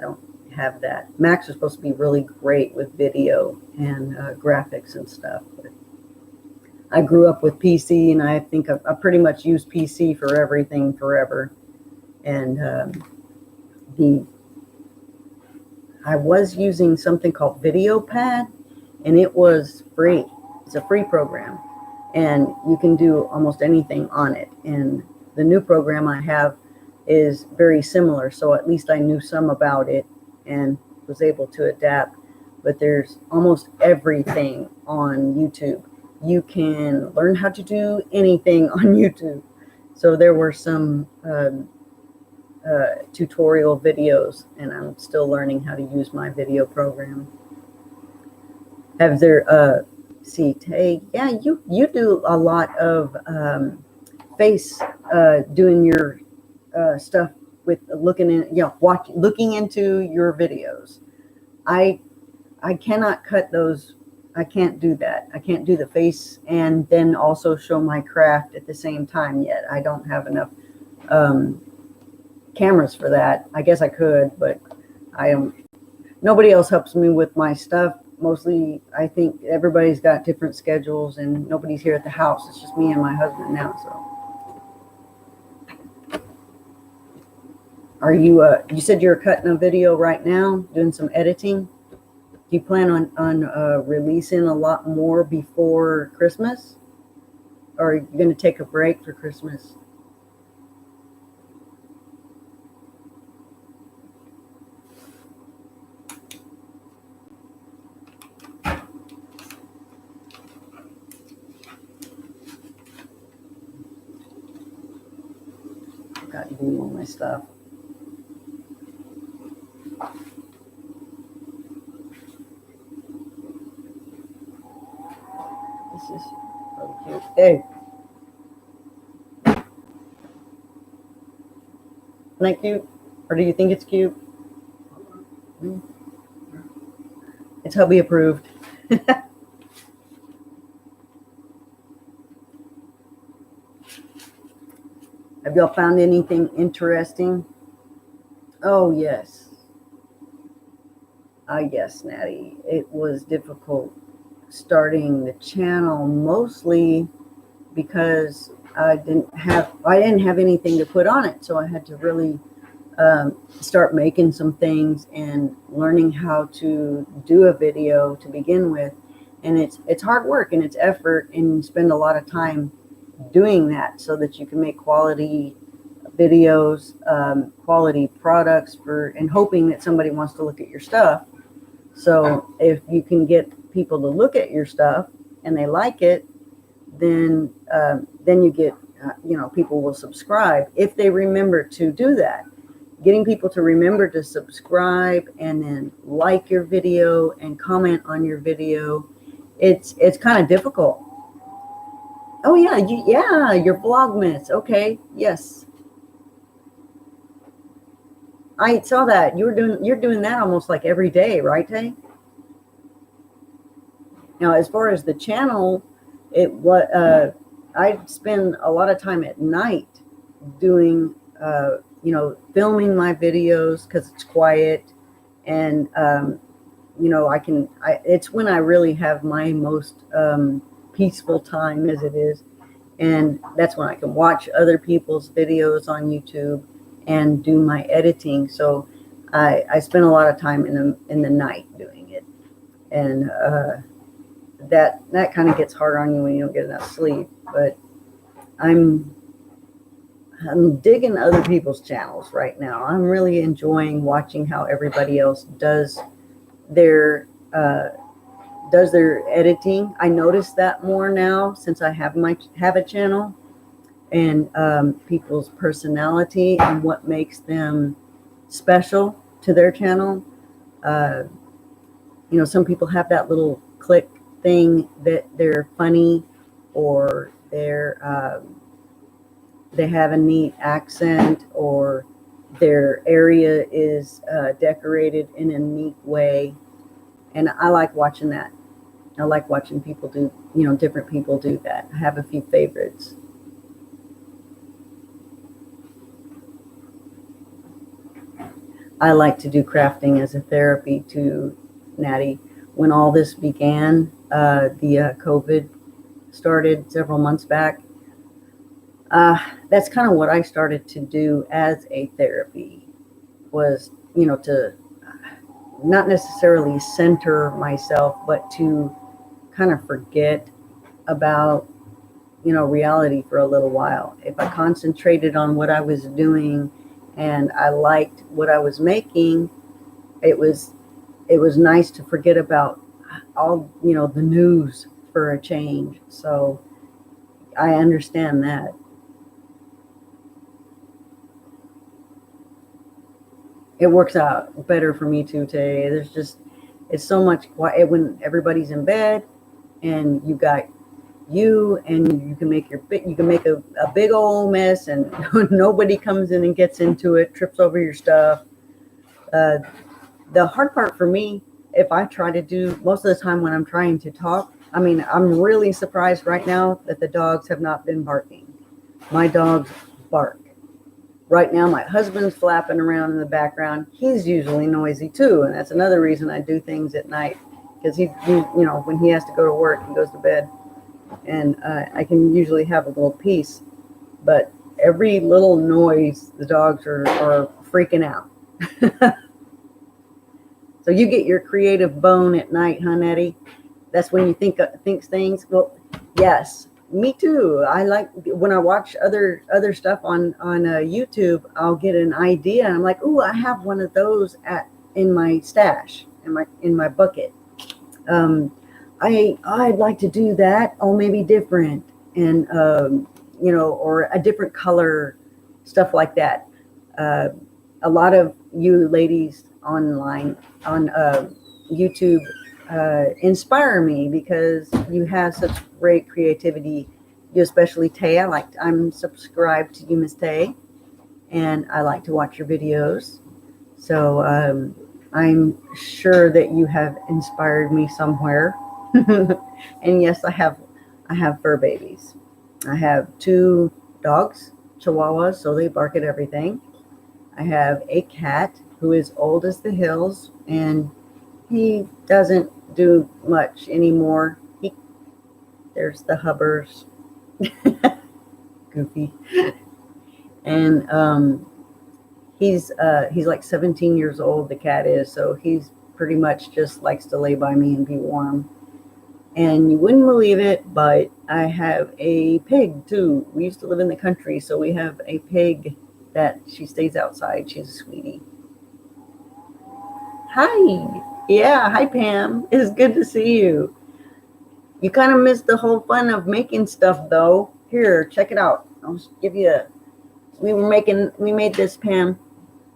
[SPEAKER 1] don't have that. Macs are supposed to be really great with video and graphics and stuff, but I grew up with PC, and I think I pretty much used PC for everything forever. And I was using something called VideoPad, and it was free. It's a free program, and you can do almost anything on it. And the new program I have is very similar, so at least I knew some about it and was able to adapt. But there's almost everything on YouTube. You can learn how to do anything on YouTube. So there were some tutorial videos, and I'm still learning how to use my video program. Have there see, Tay, yeah, you do a lot of face doing your stuff with looking in, looking into your videos. I cannot cut those. I can't do that. I can't do the face and then also show my craft at the same time yet. I don't have enough cameras for that. I guess I could, but I don't. Nobody else helps me with my stuff. Mostly, I think everybody's got different schedules, and nobody's here at the house. It's just me and my husband now. So, are you? You said you're cutting a video right now, doing some editing. Do you plan on releasing a lot more before Christmas, or are you going to take a break for Christmas? Got glue on my stuff. This is so cute. Hey. Isn't that cute? Or do you think it's cute? It's hubby approved. Have y'all found anything interesting? Oh, yes. Yes, Natty. It was difficult starting the channel, mostly because I didn't have anything to put on it. So I had to really start making some things and learning how to do a video to begin with. And it's hard work, and it's effort, and you spend a lot of time doing that so that you can make quality videos, quality products and hoping that somebody wants to look at your stuff. So if you can get people to look at your stuff and they like it, then you get, people will subscribe if they remember to do that. Getting people to remember to subscribe and then like your video and comment on your video, it's kind of difficult. Oh yeah, your Vlogmas. Okay, yes. I saw that you're doing that almost like every day, right, Tay? Now, as far as the channel, I spend a lot of time at night doing, filming my videos because it's quiet, and it's when I really have my most peaceful time as it is, and that's when I can watch other people's videos on YouTube and do my editing. So I spend a lot of time in the night doing it, and that kind of gets hard on you when you don't get enough sleep. But I'm digging other people's channels right now. I'm really enjoying watching how everybody else their uh, does their editing. I notice that more now since I have a channel, and people's personality and what makes them special to their channel. Uh, some people have that little click thing that they're funny, or they have a neat accent, or their area is decorated in a neat way. And I like watching that. I like watching people do, different people do that. I have a few favorites. I like to do crafting as a therapy too, Natty. When all this began, the COVID started several months back. That's kind of what I started to do as a therapy, was, to not necessarily center myself, but to kind of forget about, reality for a little while. If I concentrated on what I was doing and I liked what I was making, it was nice to forget about all, the news for a change. So I understand that. It works out better for me too, Tay. It's so much quiet when everybody's in bed, and you got you, and you can make a big old mess, and nobody comes in and gets into it, trips over your stuff. Uh, the hard part for me, if I try to do, most of the time when I'm trying to talk, I mean, I'm really surprised right now that the dogs have not been barking. My dogs bark. Right now, my husband's flapping around in the background. He's usually noisy too, and that's another reason I do things at night, because when he has to go to work, he goes to bed, and I can usually have a little peace. But every little noise, the dogs are freaking out. So you get your creative bone at night, huh, Nettie? That's when you think things. Well, yes, me too. I like when I watch other stuff on YouTube. I'll get an idea, and I'm like, "Ooh, I have one of those in my stash, in my bucket." I'd like to do that. Oh, maybe different, and or a different color, stuff like that. A lot of you ladies online on YouTube inspire me, because you have such great creativity. You, especially Tay. I'm subscribed to you, Miss Tay, and I like to watch your videos. So I'm sure that you have inspired me somewhere. And yes, I have fur babies. I have 2 dogs, Chihuahuas, so they bark at everything. I have a cat who is old as the hills, and he doesn't do much anymore. There's the Hubbers. Goofy. And he's like 17 years old, the cat is, so he's pretty much just likes to lay by me and be warm. And you wouldn't believe it, but I have a pig too. We used to live in the country, so we have a pig that she stays outside. She's a sweetie. Hi. Yeah, hi Pam. It's good to see you. You kind of missed the whole fun of making stuff though. Here, check it out. I'll give you we made this, Pam.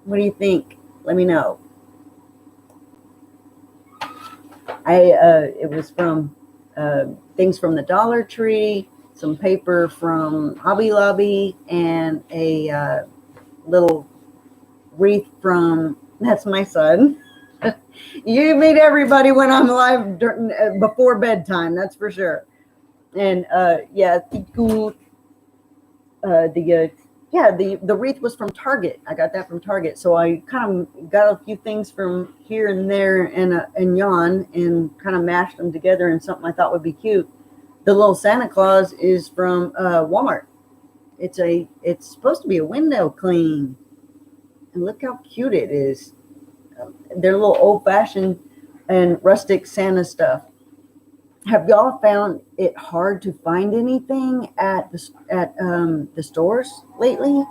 [SPEAKER 1] What do you think? Let me know. It was from things from the Dollar Tree, some paper from Hobby Lobby, and a little wreath from, that's my son. You meet everybody when I'm live before bedtime, that's for sure. And yeah, the wreath was from Target. I got that from Target. So I kind of got a few things from here and there and yon and kind of mashed them together in something I thought would be cute. The little Santa Claus is from Walmart. It's supposed to be a window clean. And look how cute it is. They're little old-fashioned and rustic Santa stuff. Have y'all found it hard to find anything at the stores lately?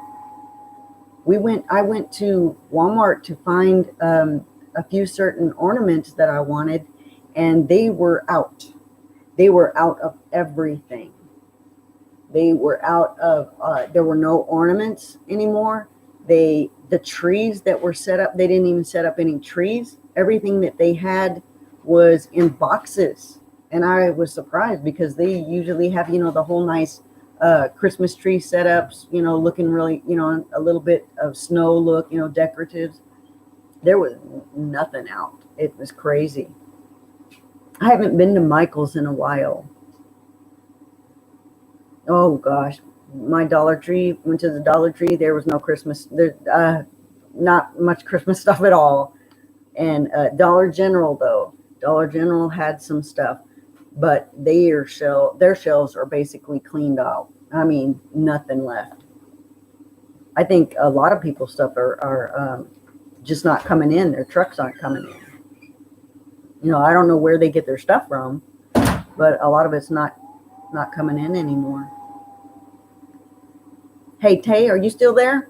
[SPEAKER 1] I went to Walmart to find a few certain ornaments that I wanted, and they were out. They were out of everything. They were out of. There were no ornaments anymore. The trees that were set up, they didn't even set up any trees. Everything that they had was in boxes. And I was surprised because they usually have, the whole nice Christmas tree setups, looking really, a little bit of snow look, decoratives. There was nothing out. It was crazy. I haven't been to Michael's in a while. Oh, gosh. My Dollar Tree, went to the Dollar Tree. There was no Christmas. There, not much Christmas stuff at all. And Dollar General, though. Dollar General had some stuff. But their shelves are basically cleaned out. I mean, nothing left. I think a lot of people's stuff are just not coming in. Their trucks aren't coming in. I don't know where they get their stuff from, but a lot of it's not coming in anymore. Hey, Tay, are you still there?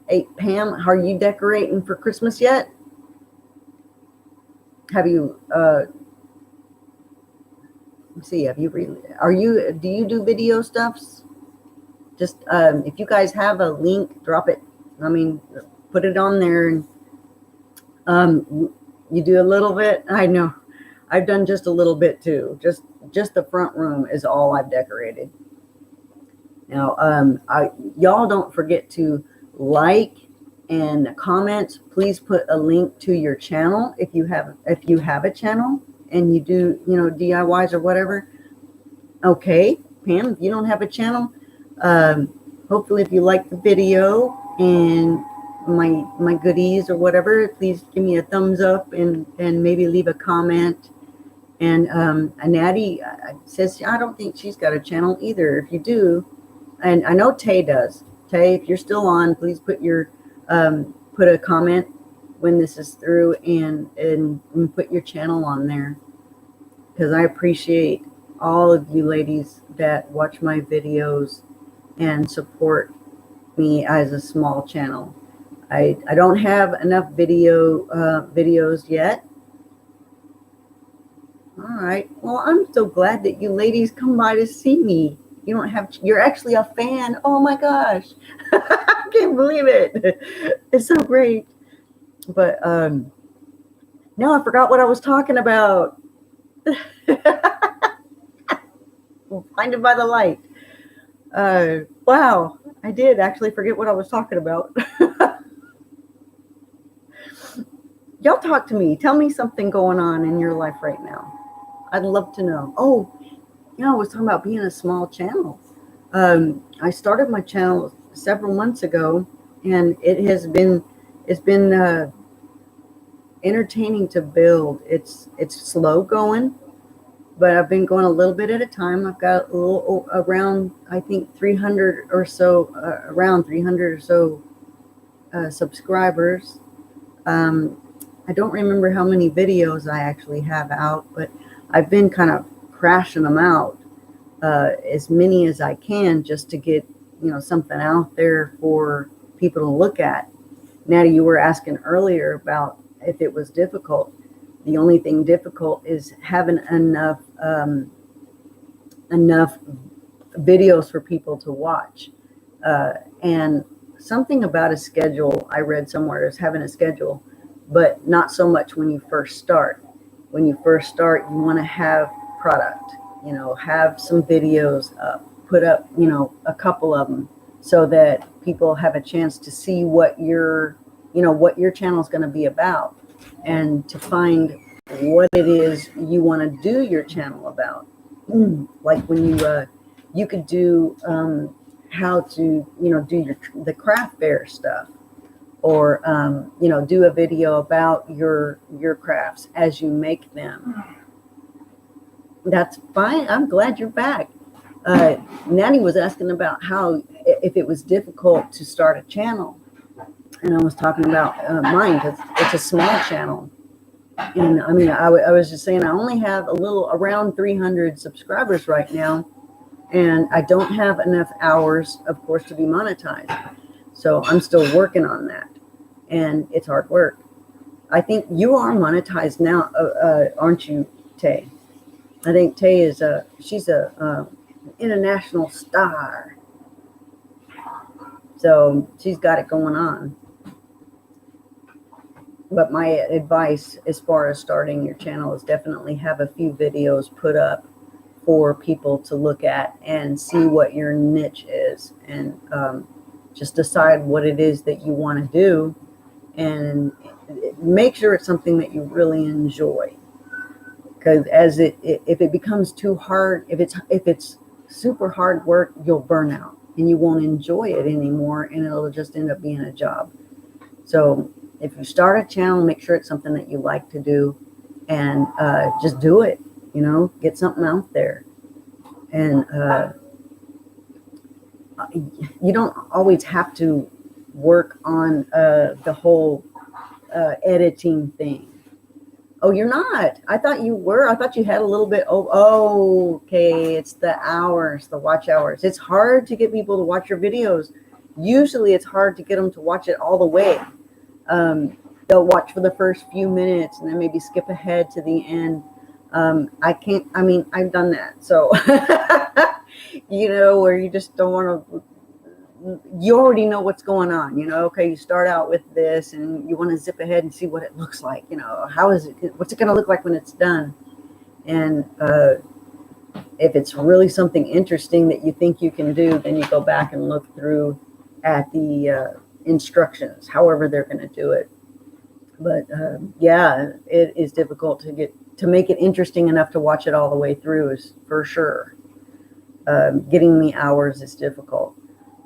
[SPEAKER 1] Hey, Pam, are you decorating for Christmas yet? Have you, let's see, do you do video stuffs? Just, if you guys have a link, drop it. I mean, put it on there. And you do a little bit. I know. I've done just a little bit too. Just the front room is all I've decorated. Now, y'all don't forget to like and comment. Please put a link to your channel if you have a channel and you do DIYs or whatever. Okay, Pam, if you don't have a channel, hopefully if you like the video and my goodies or whatever, please give me a thumbs up and maybe leave a comment. And Natty says I don't think she's got a channel either. If you do, and I know Tay does. Tay, if you're still on, please put a comment when this is through and put your channel on there, because I appreciate all of you ladies that watch my videos and support me as a small channel. I don't have enough videos yet. All right. Well, I'm so glad that you ladies come by to see me. You're actually a fan. Oh my gosh. I can't believe it. It's so great. But now I forgot what I was talking about. Blinded by the light. Wow. I did actually forget what I was talking about. Y'all talk to me. Tell me something going on in your life right now. I'd love to know. Oh, I was talking about being a small channel. I started my channel several months ago, and it's been entertaining to build. It's slow going, but I've been going a little bit at a time. I've got a little around, I think 300 or so, subscribers. I don't remember how many videos I actually have out, but I've been kind of crashing them out, as many as I can, just to get, something out there for people to look at. Natty, you were asking earlier about if it was difficult. The only thing difficult is having enough videos for people to watch. And something about a schedule, I read somewhere, is having a schedule, but not so much when you first start. When you first start, you want to have product. have some videos up, put up, a couple of them so that people have a chance to see what what your channel is going to be about, and to find what it is you want to do your channel about. Like when you could do how to do the craft fair stuff, or do a video about your crafts as you make them. That's fine. I'm glad you're back. Natty was asking about if it was difficult to start a channel, and I was talking about mine, because it's a small channel. And I mean, I was just saying I only have around 300 subscribers right now, and I don't have enough hours, of course, to be monetized. So I'm still working on that, and it's hard work. I think you are monetized now, aren't you, Tay? I think Tay she's a international star, so she's got it going on. But my advice as far as starting your channel is definitely have a few videos put up for people to look at and see what your niche is, and just decide what it is that you want to do, and make sure it's something that you really enjoy. Because if it becomes too hard, if it's super hard work, you'll burn out and you won't enjoy it anymore, and it'll just end up being a job. So if you start a channel, make sure it's something that you like to do, and just do it. Get something out there. And you don't always have to work on the whole editing thing. Oh, you're not. I thought you were. I thought you had a little bit. Oh, okay. It's the hours, the watch hours. It's hard to get people to watch your videos. Usually it's hard to get them to watch it all the way. They'll watch for the first few minutes and then maybe skip ahead to the end. I've done that. So, where you just don't want to, you already know what's going on, okay, you start out with this and you want to zip ahead and see what it looks like, what's it going to look like when it's done? And, if it's really something interesting that you think you can do, then you go back and look through at the, instructions, however they're going to do it. But, yeah, it is difficult to make it interesting enough to watch it all the way through, is for sure. Getting the hours is difficult.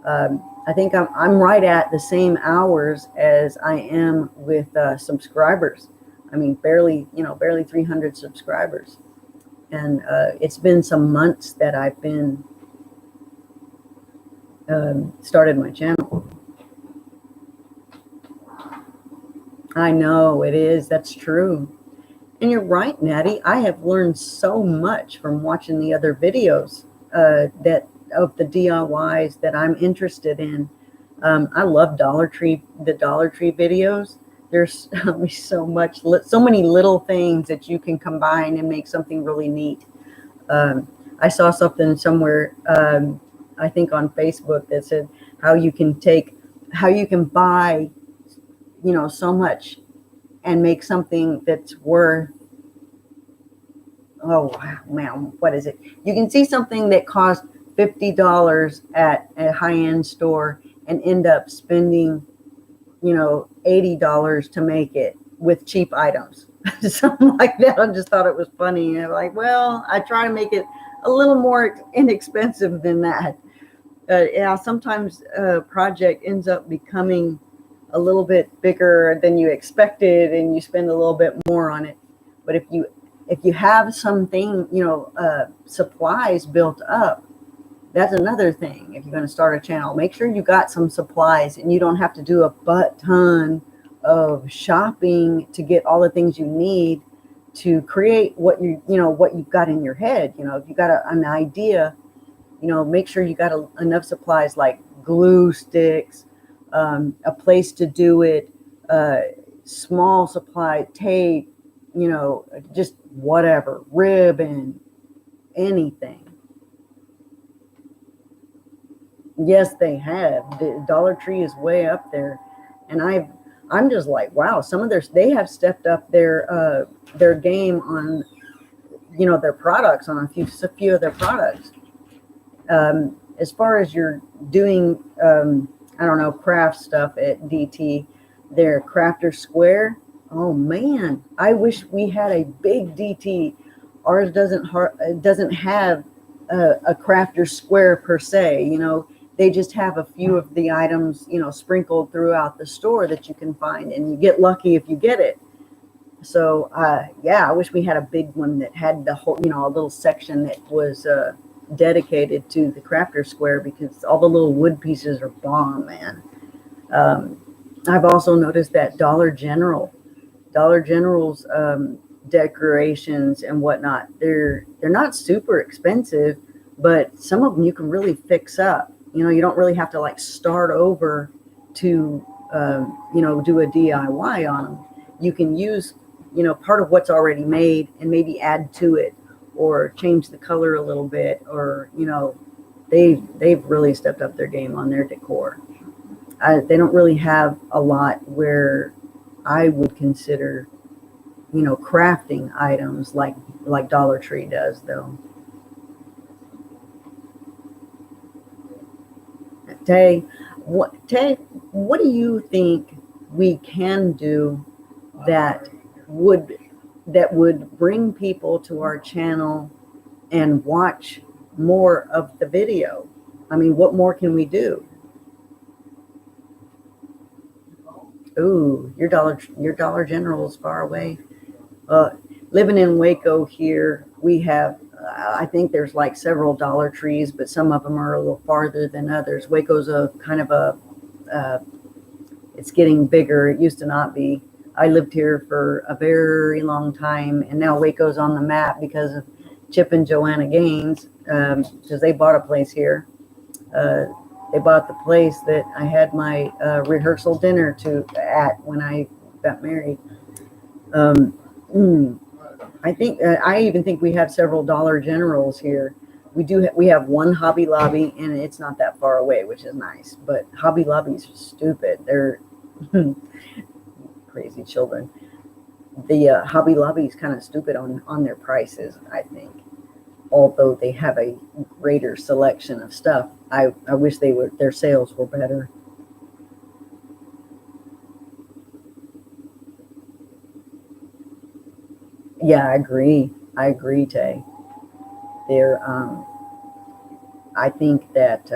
[SPEAKER 1] I think I'm right at the same hours as I am with subscribers. I mean, barely 300 subscribers. And it's been some months that I've been started my channel. I know it is. That's true. And you're right, Natty. I have learned so much from watching the other videos of the DIYs that I'm interested in. I love the Dollar Tree videos. There's so many little things that you can combine and make something really neat. I saw something somewhere, I think on Facebook, that said how you can buy, so much and make something that's worth, oh man, what is it? You can see something that cost $50 at a high-end store and end up spending, $80 to make it with cheap items. Something like that. I just thought it was funny. And like, well, I try to make it a little more inexpensive than that. Yeah, sometimes a project ends up becoming a little bit bigger than you expected, and you spend a little bit more on it. But if you have something, supplies built up, that's another thing. If you're going to start a channel, make sure you got some supplies, and you don't have to do a butt ton of shopping to get all the things you need to create what you've got in your head. If you got an idea, make sure you got enough supplies like glue sticks, a place to do it, small supply, tape, just whatever, ribbon, anything. Yes, they have. The Dollar Tree is way up there, and I'm just like, wow. They have stepped up their game on you know, their products, on a few of their products. As far as you're doing, I don't know, craft stuff at DT, their crafter square. Oh man, I wish we had a big DT. Ours doesn't have a crafter square per se. You know, they just have a few of the items, you know, sprinkled throughout the store that you can find, and you get lucky if you get it. So yeah, I wish we had a big one that had the whole, you know, a little section that was dedicated to the crafter square, because all the little wood pieces are bomb, man. I've also noticed that Dollar General's decorations and whatnot, they're not super expensive, but some of them you can really fix up. You know, you don't really have to like start over to you know, do a DIY on them. You can use, you know, part of what's already made and maybe add to it, or change the color a little bit, or, you know, they've really stepped up their game on their decor. They don't really have a lot where I would consider, you know, crafting items like Dollar Tree does, though. Tay, what do you think we can do that would bring people to our channel and watch more of the video? I mean, what more can we do? Ooh, your Dollar General is far away. Uh, Living in Waco here, we have, I think there's like several Dollar Trees, but some of them are a little farther than others. Waco's a kind of a, it's getting bigger. It used to not be. I lived here for a very long time, and now Waco's on the map because of Chip and Joanna Gaines, because they bought a place here. They bought the place that I had my rehearsal dinner at when I got married. Um, I think I even think we have several Dollar Generals here. We have one Hobby Lobby, and it's not that far away, which is nice. But Hobby Lobbies are stupid. They're crazy children. The Hobby Lobby is kind of stupid on their prices, I think. Although they have a greater selection of stuff, I wish their sales were better. Yeah, I agree, Tay. They're I think that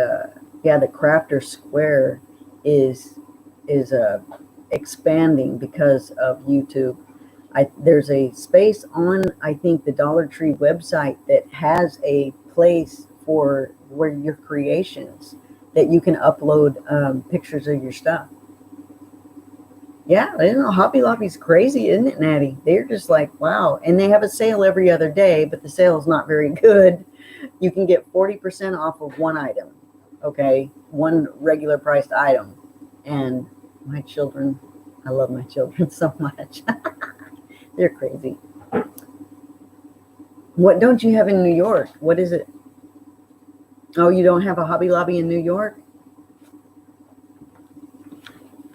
[SPEAKER 1] yeah, the crafter square is is expanding because of YouTube. There's a space on, I think, the Dollar Tree website that has a place for where your creations, that you can upload pictures of your stuff. Yeah, you know, Hobby Lobby's crazy, isn't it, Natty? They're just like, wow. And they have a sale every other day, but the sale is not very good. You can get 40% off of one item, okay? One regular priced item. And my children, I love my children so much. They're crazy. What don't you have in New York? What is it? Oh, you don't have a Hobby Lobby in New York?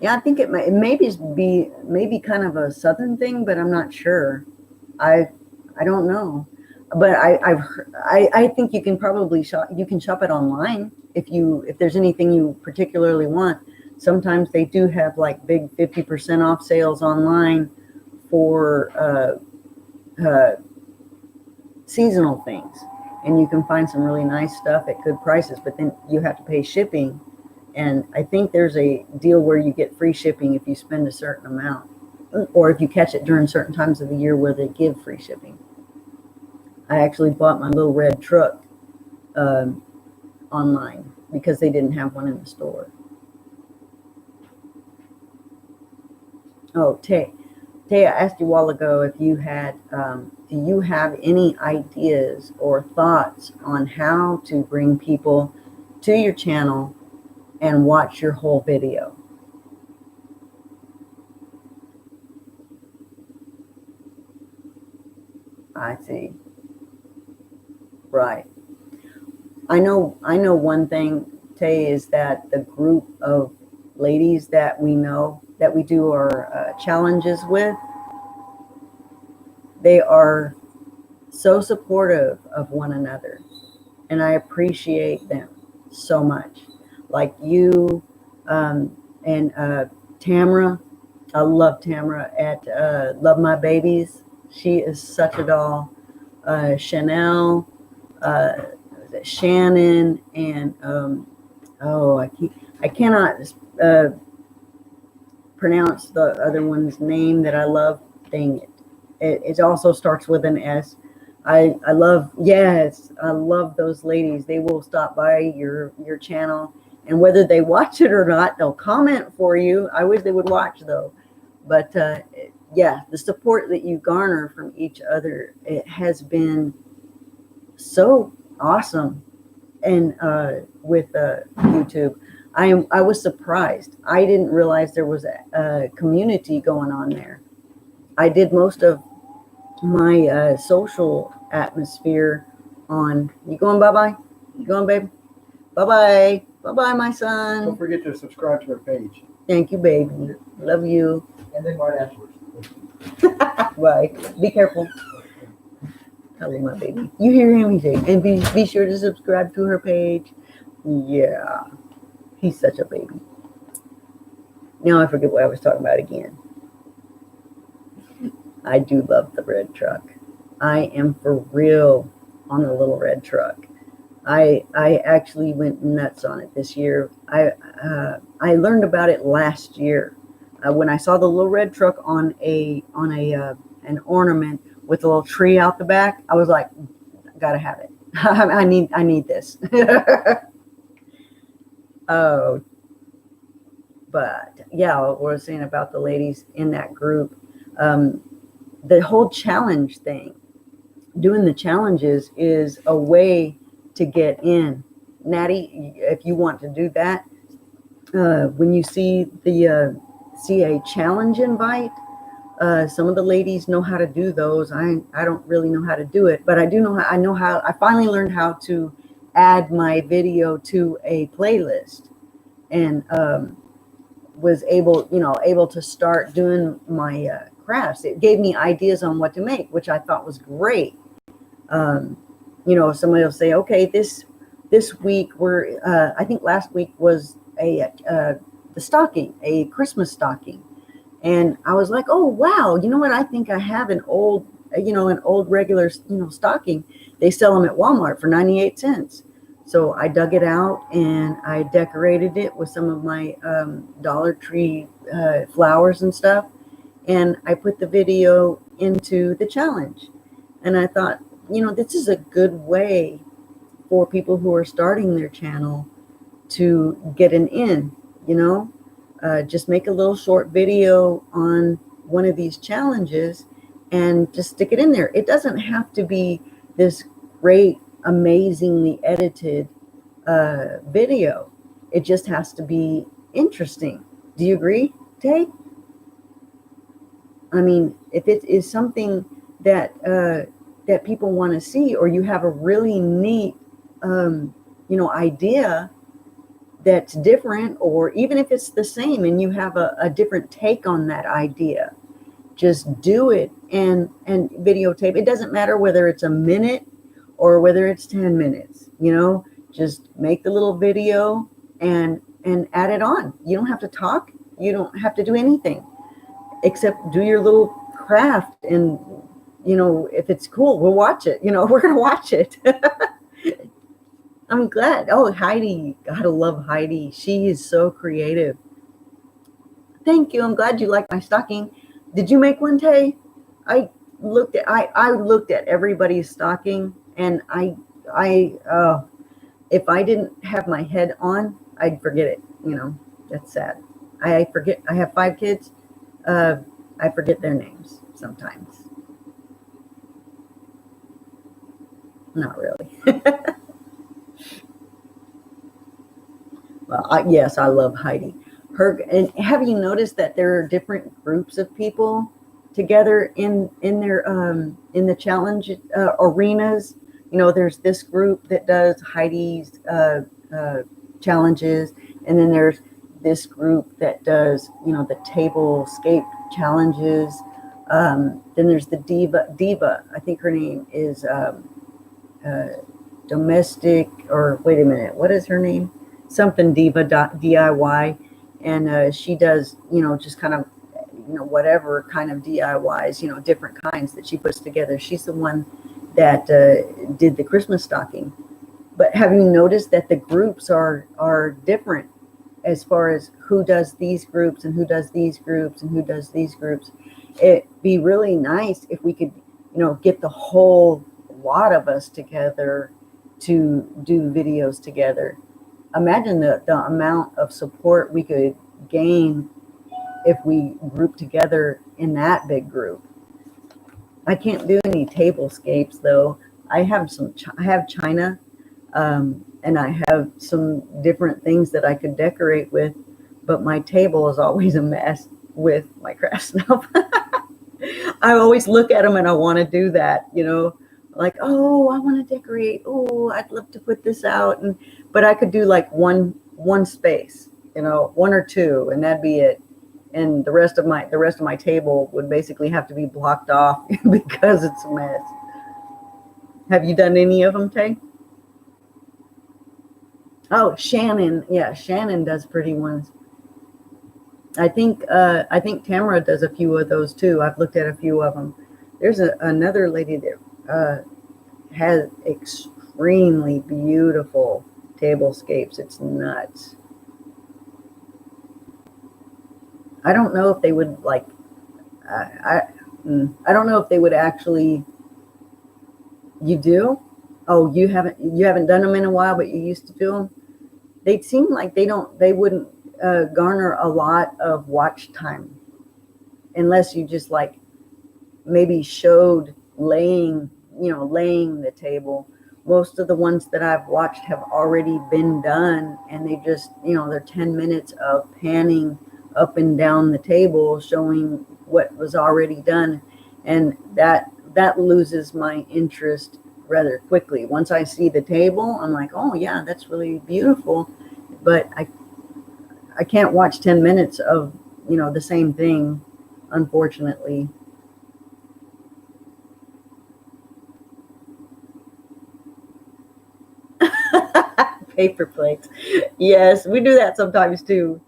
[SPEAKER 1] Yeah, I think it maybe kind of a southern thing, but I'm not sure. I I don't know, but I think you can probably shop it online if there's anything you particularly want. Sometimes they do have like big 50% off sales online for uh, seasonal things, and you can find some really nice stuff at good prices. But then you have to pay shipping. And I think there's a deal where you get free shipping if you spend a certain amount, or if you catch it during certain times of the year where they give free shipping. I actually bought my little red truck um, online because they didn't have one in the store. Oh, Tay, I asked you a while ago if you had, do you have any ideas or thoughts on how to bring people to your channel and watch your whole video? I see. Right. I know one thing, Tay, is that the group of ladies that we know that we do our challenges with, they are so supportive of one another, and I appreciate them so much. Like you, and Tamara. I love Tamara at Love My Babies. She is such a doll. Chanel, uh, Shannon, and oh, I cannot uh, pronounce the other one's name that I love. Dang it. It also starts with an S. I love, yes, I love those ladies. They will stop by your channel, and whether they watch it or not, they'll comment for you. I wish they would watch though. But yeah, the support that you garner from each other, it has been so awesome. And with YouTube, I was surprised. I didn't realize there was a community going on there. I did most of my social atmosphere on. You going bye bye? You going, baby? Bye bye. Bye bye, my son.
[SPEAKER 2] Don't forget to subscribe to our page.
[SPEAKER 1] Thank you, baby. Love you.
[SPEAKER 2] And then right afterwards.
[SPEAKER 1] Bye. Be careful. I love my baby. You hear him? He say, and be sure to subscribe to her page. Yeah, he's such a baby. Now I forget what I was talking about again. I do love the red truck. I am for real on the little red truck. I actually went nuts on it this year. I learned about it last year when I saw the little red truck on an ornament with a little tree out the back. I was like, gotta have it. I need this. Oh, but yeah, what I was saying about the ladies in that group, the whole challenge thing, doing the challenges is a way to get in. Natty, if you want to do that, when you see a challenge invite, some of the ladies know how to do those. I don't really know how to do it, but I do know how. I finally learned how to add my video to a playlist, and was able to start doing my crafts. It gave me ideas on what to make, which I thought was great. Somebody will say, okay, this week I think last week was the stocking, a Christmas stocking. And I was like, oh, wow, you know what? I think I have an old regular, stocking. They sell them at Walmart for 98 cents. So I dug it out and I decorated it with some of my Dollar Tree flowers and stuff. And I put the video into the challenge. And I thought, this is a good way for people who are starting their channel to get an in, just make a little short video on one of these challenges and just stick it in there. It doesn't have to be this great, amazingly edited video. It just has to be interesting. Do you agree, Tay? I mean, if it is something that that people want to see, or you have a really neat idea that's different, or even if it's the same and you have a different take on that idea, just do it and videotape. It doesn't matter whether it's a minute or whether it's 10 minutes, just make the little video and add it on. You don't have to talk. You don't have to do anything except do your little craft. And, if it's cool, we'll watch it. We're going to watch it. I'm glad. Oh, Heidi. Gotta love Heidi. She is so creative. Thank you. I'm glad you like my stocking. Did you make one, Tay? I looked at everybody's stocking, and if I didn't have my head on, I'd forget it. That's sad. I forget. I have 5 kids. I forget their names sometimes. Not really. Well, yes, I love Heidi. And have you noticed that there are different groups of people together in their in the challenge arenas? There's this group that does Heidi's challenges, and then there's this group that does the tablescape challenges. Then there's the Diva. I think her name is uh, Domestic, or wait a minute, what is her name? Something Diva DIY, and she does, just kind of, whatever kind of DIYs, different kinds that she puts together. She's the one that did the Christmas stocking. But have you noticed that the groups are different as far as who does these groups and who does these groups and who does these groups? It'd be really nice if we could, get the whole lot of us together to do videos together. Imagine the amount of support we could gain if we group together in that big group. I can't do any tablescapes though. I have china, and I have some different things that I could decorate with, but my table is always a mess with my craft stuff. I always look at them and I want to do that, like, oh, I want to decorate. Oh, I'd love to put this out, but I could do like one space, one or two, and that'd be it. And the rest of my table would basically have to be blocked off because it's a mess. Have you done any of them, Tay? Oh, Shannon. Yeah, Shannon does pretty ones. I think Tamara does a few of those too. I've looked at a few of them. There's another lady that has extremely beautiful tablescapes. It's nuts. I don't know if they would like. I don't know if they would actually. You do? Oh, you haven't done them in a while, but you used to do them. They seem like they wouldn't garner a lot of watch time unless you just like maybe showed laying the table. Most of the ones that I've watched have already been done, and they just, they're 10 minutes of panning up and down the table showing what was already done, and that loses my interest rather quickly. Once I see the table, I'm like, oh yeah, that's really beautiful, but I can't watch 10 minutes of, the same thing, unfortunately. Paper plates. Yes, we do that sometimes too.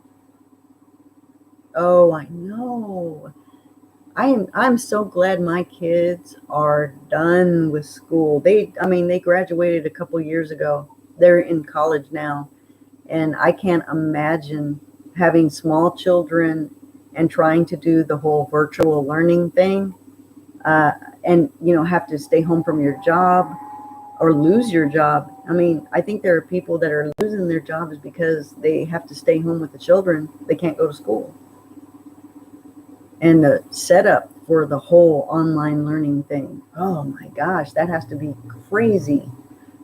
[SPEAKER 1] Oh, I know. I'm so glad my kids are done with school. They graduated a couple years ago. They're in college now, and I can't imagine having small children and trying to do the whole virtual learning thing, uh, and have to stay home from your job or lose your job. I think there are people that are losing their jobs because they have to stay home with the children. They can't go to school. And the setup for the whole online learning thing. Oh my gosh, that has to be crazy.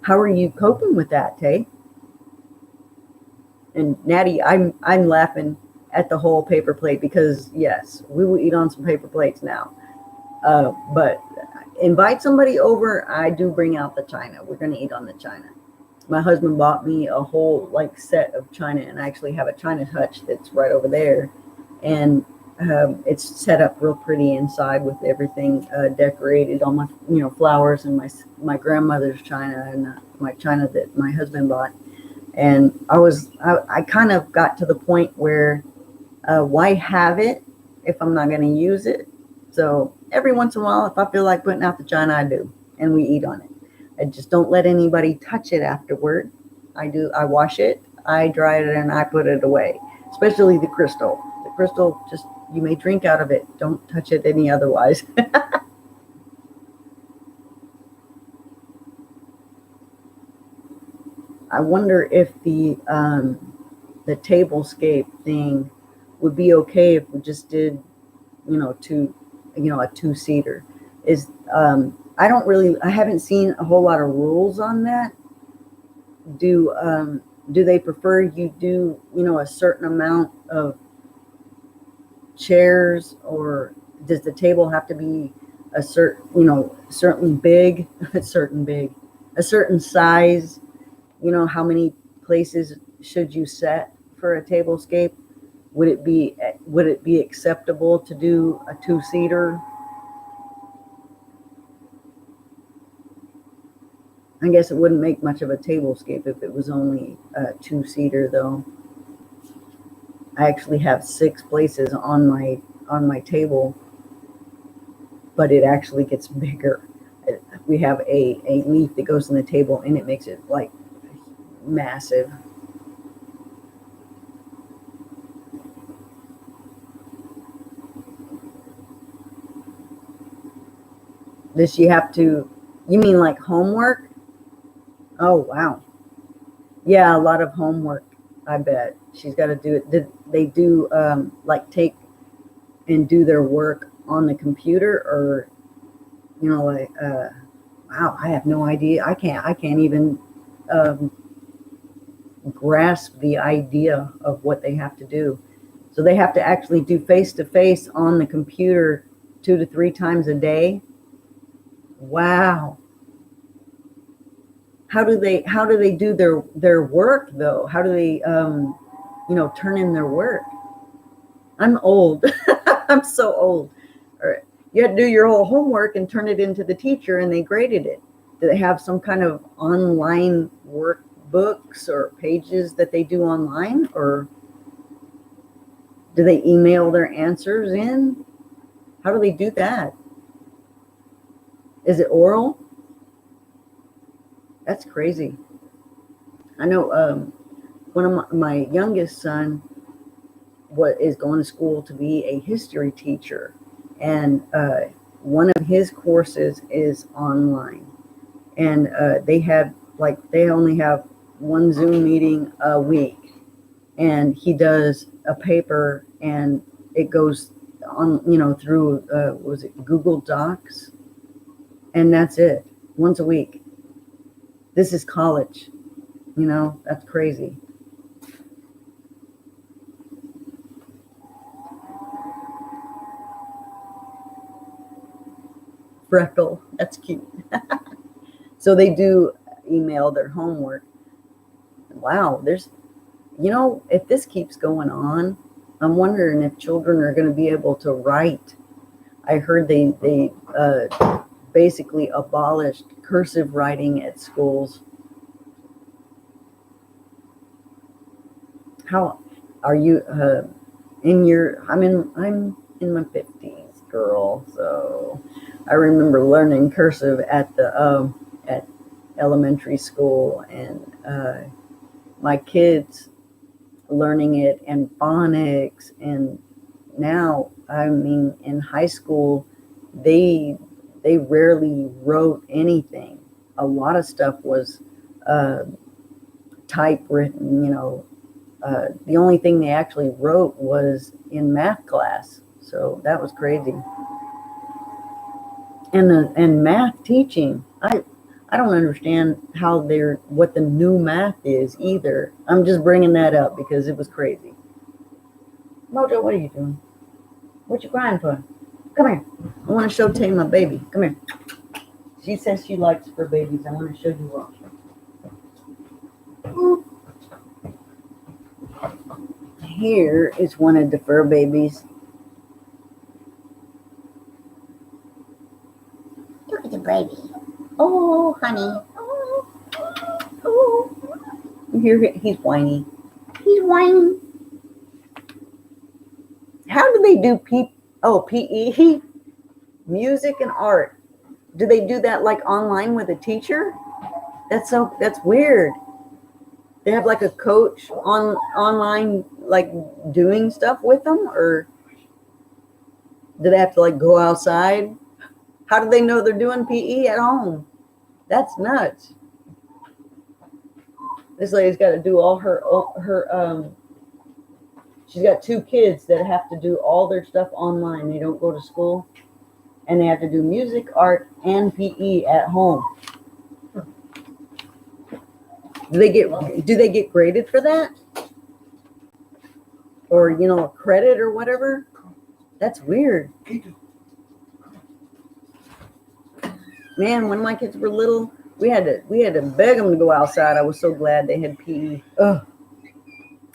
[SPEAKER 1] How are you coping with that, Tay? And Natty, I'm laughing at the whole paper plate because yes, we will eat on some paper plates now. But invite somebody over, I do bring out the china. We're going to eat on the china. My husband bought me a whole like set of china, and I actually have a china hutch that's right over there, and it's set up real pretty inside with everything decorated, all my flowers, and my grandmother's china, and my china that my husband bought. And I kind of got to the point where why have it if I'm not going to use it? So every once in a while, if I feel like putting out the china, I do, and we eat on it. I just don't let anybody touch it afterward. I wash it, I dry it, and I put it away, especially the crystal. The crystal, just, you may drink out of it. Don't touch it any otherwise. I wonder if the tablescape thing would be okay if we just did, two, a two-seater. Is I haven't seen a whole lot of rules on that. Do they prefer you do, a certain amount of chairs, or does the table have to be a certain big, a certain size? How many places should you set for a tablescape? Would it be acceptable to do a two-seater? I guess it wouldn't make much of a tablescape if it was only a 2-seater though. I actually have 6 places on my table, but it actually gets bigger. We have a leaf that goes in the table and it makes it like massive. Does she have to, you mean like homework? Oh, wow. Yeah, a lot of homework, I bet. She's got to do it. Did they do like take and do their work on the computer, or like wow, I have no idea. I can't even grasp the idea of what they have to do. So they have to actually do face-to-face on the computer 2 to 3 times a day. Wow. How do they do their work though? How do they turn in their work? I'm old. I'm so old. All right. You had to do your whole homework and turn it into the teacher and they graded it. Do they have some kind of online workbooks or pages that they do online, or do they email their answers in? How do they do that? Is it oral? That's crazy. I know one of my youngest son is going to school to be a history teacher, and one of his courses is online, and they only have one Zoom meeting a week, and he does a paper and it goes on through was it Google Docs, and that's it, once a week. This is college, that's crazy. Freckle, that's cute. So they do email their homework. Wow, if this keeps going on, I'm wondering if children are going to be able to write. I heard they basically abolished cursive writing at schools. How are you I'm in my 50s, girl, so I remember learning cursive at elementary school, and my kids learning it, and phonics, and now in high school they rarely wrote anything. A lot of stuff was typewritten. The only thing they actually wrote was in math class, so that was crazy. And math teaching, I don't understand what the new math is either. I'm just bringing that up because it was crazy. Mojo, what are you doing? What you crying for? Come here. I want to show Tay my baby. Come here. She says she likes fur babies. I want to show you what. Here is one of the fur babies.
[SPEAKER 3] Look at the baby. Oh, honey. Oh.
[SPEAKER 1] You hear he's whiny.
[SPEAKER 3] He's whining.
[SPEAKER 1] How do they do PE? Music and art. Do they do that like online with a teacher? That's weird. They have like a coach online, like doing stuff with them, or do they have to like go outside? How do they know they're doing PE at home? That's nuts. This lady's got to do all her she's got 2 kids that have to do all their stuff online. They don't go to school, and they have to do music, art, and PE at home. Do they get graded for that? Or, a credit or whatever? That's weird. Man, when my kids were little, we had to beg them to go outside. I was so glad they had PE. Ugh.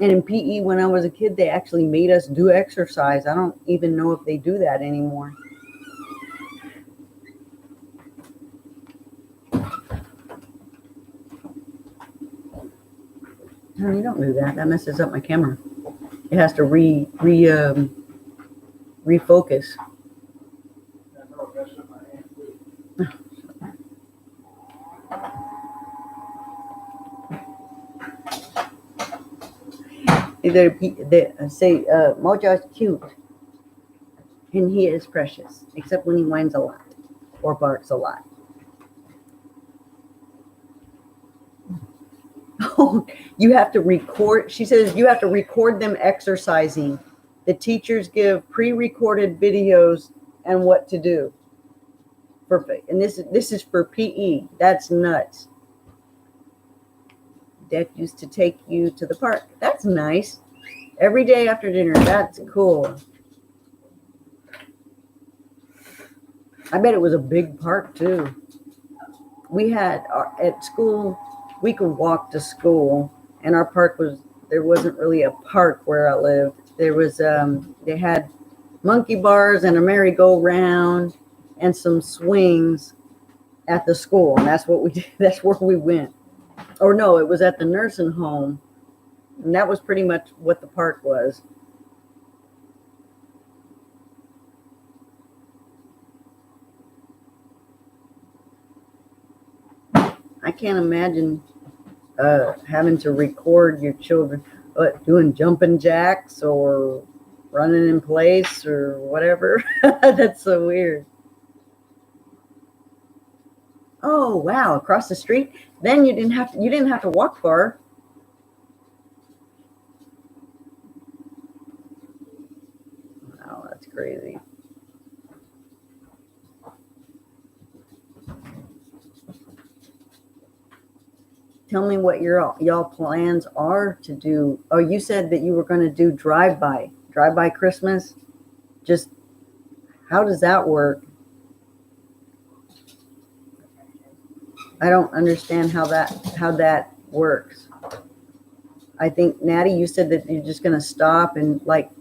[SPEAKER 1] And in PE, when I was a kid, they actually made us do exercise. I don't even know if they do that anymore. No, you don't do that. That messes up my camera. It has to refocus. They say Mojo's cute, and he is precious, except when he whines a lot or barks a lot. Oh, you have to record. She says you have to record them exercising. The teachers give pre-recorded videos and what to do. Perfect. And this is for PE. That's nuts. Dad used to take you to the park. That's nice. Every day after dinner. That's cool. I bet it was a big park too. We had at school, we could walk to school, and our park there wasn't really a park where I lived. There was they had monkey bars and a merry-go-round and some swings at the school, and that's what we did. That's where we went. Or no, it was at the nursing home, and that was pretty much what the park was. I can't imagine having to record your children doing jumping jacks or running in place or whatever. That's so weird. Oh wow, across the street. Then you didn't have to walk far. Wow, that's crazy. Tell me what y'all plans are to do. Oh, you said that you were going to do drive-by Christmas. Just how does that work? I don't understand how that works. I think Natty, you said that you're just going to stop and like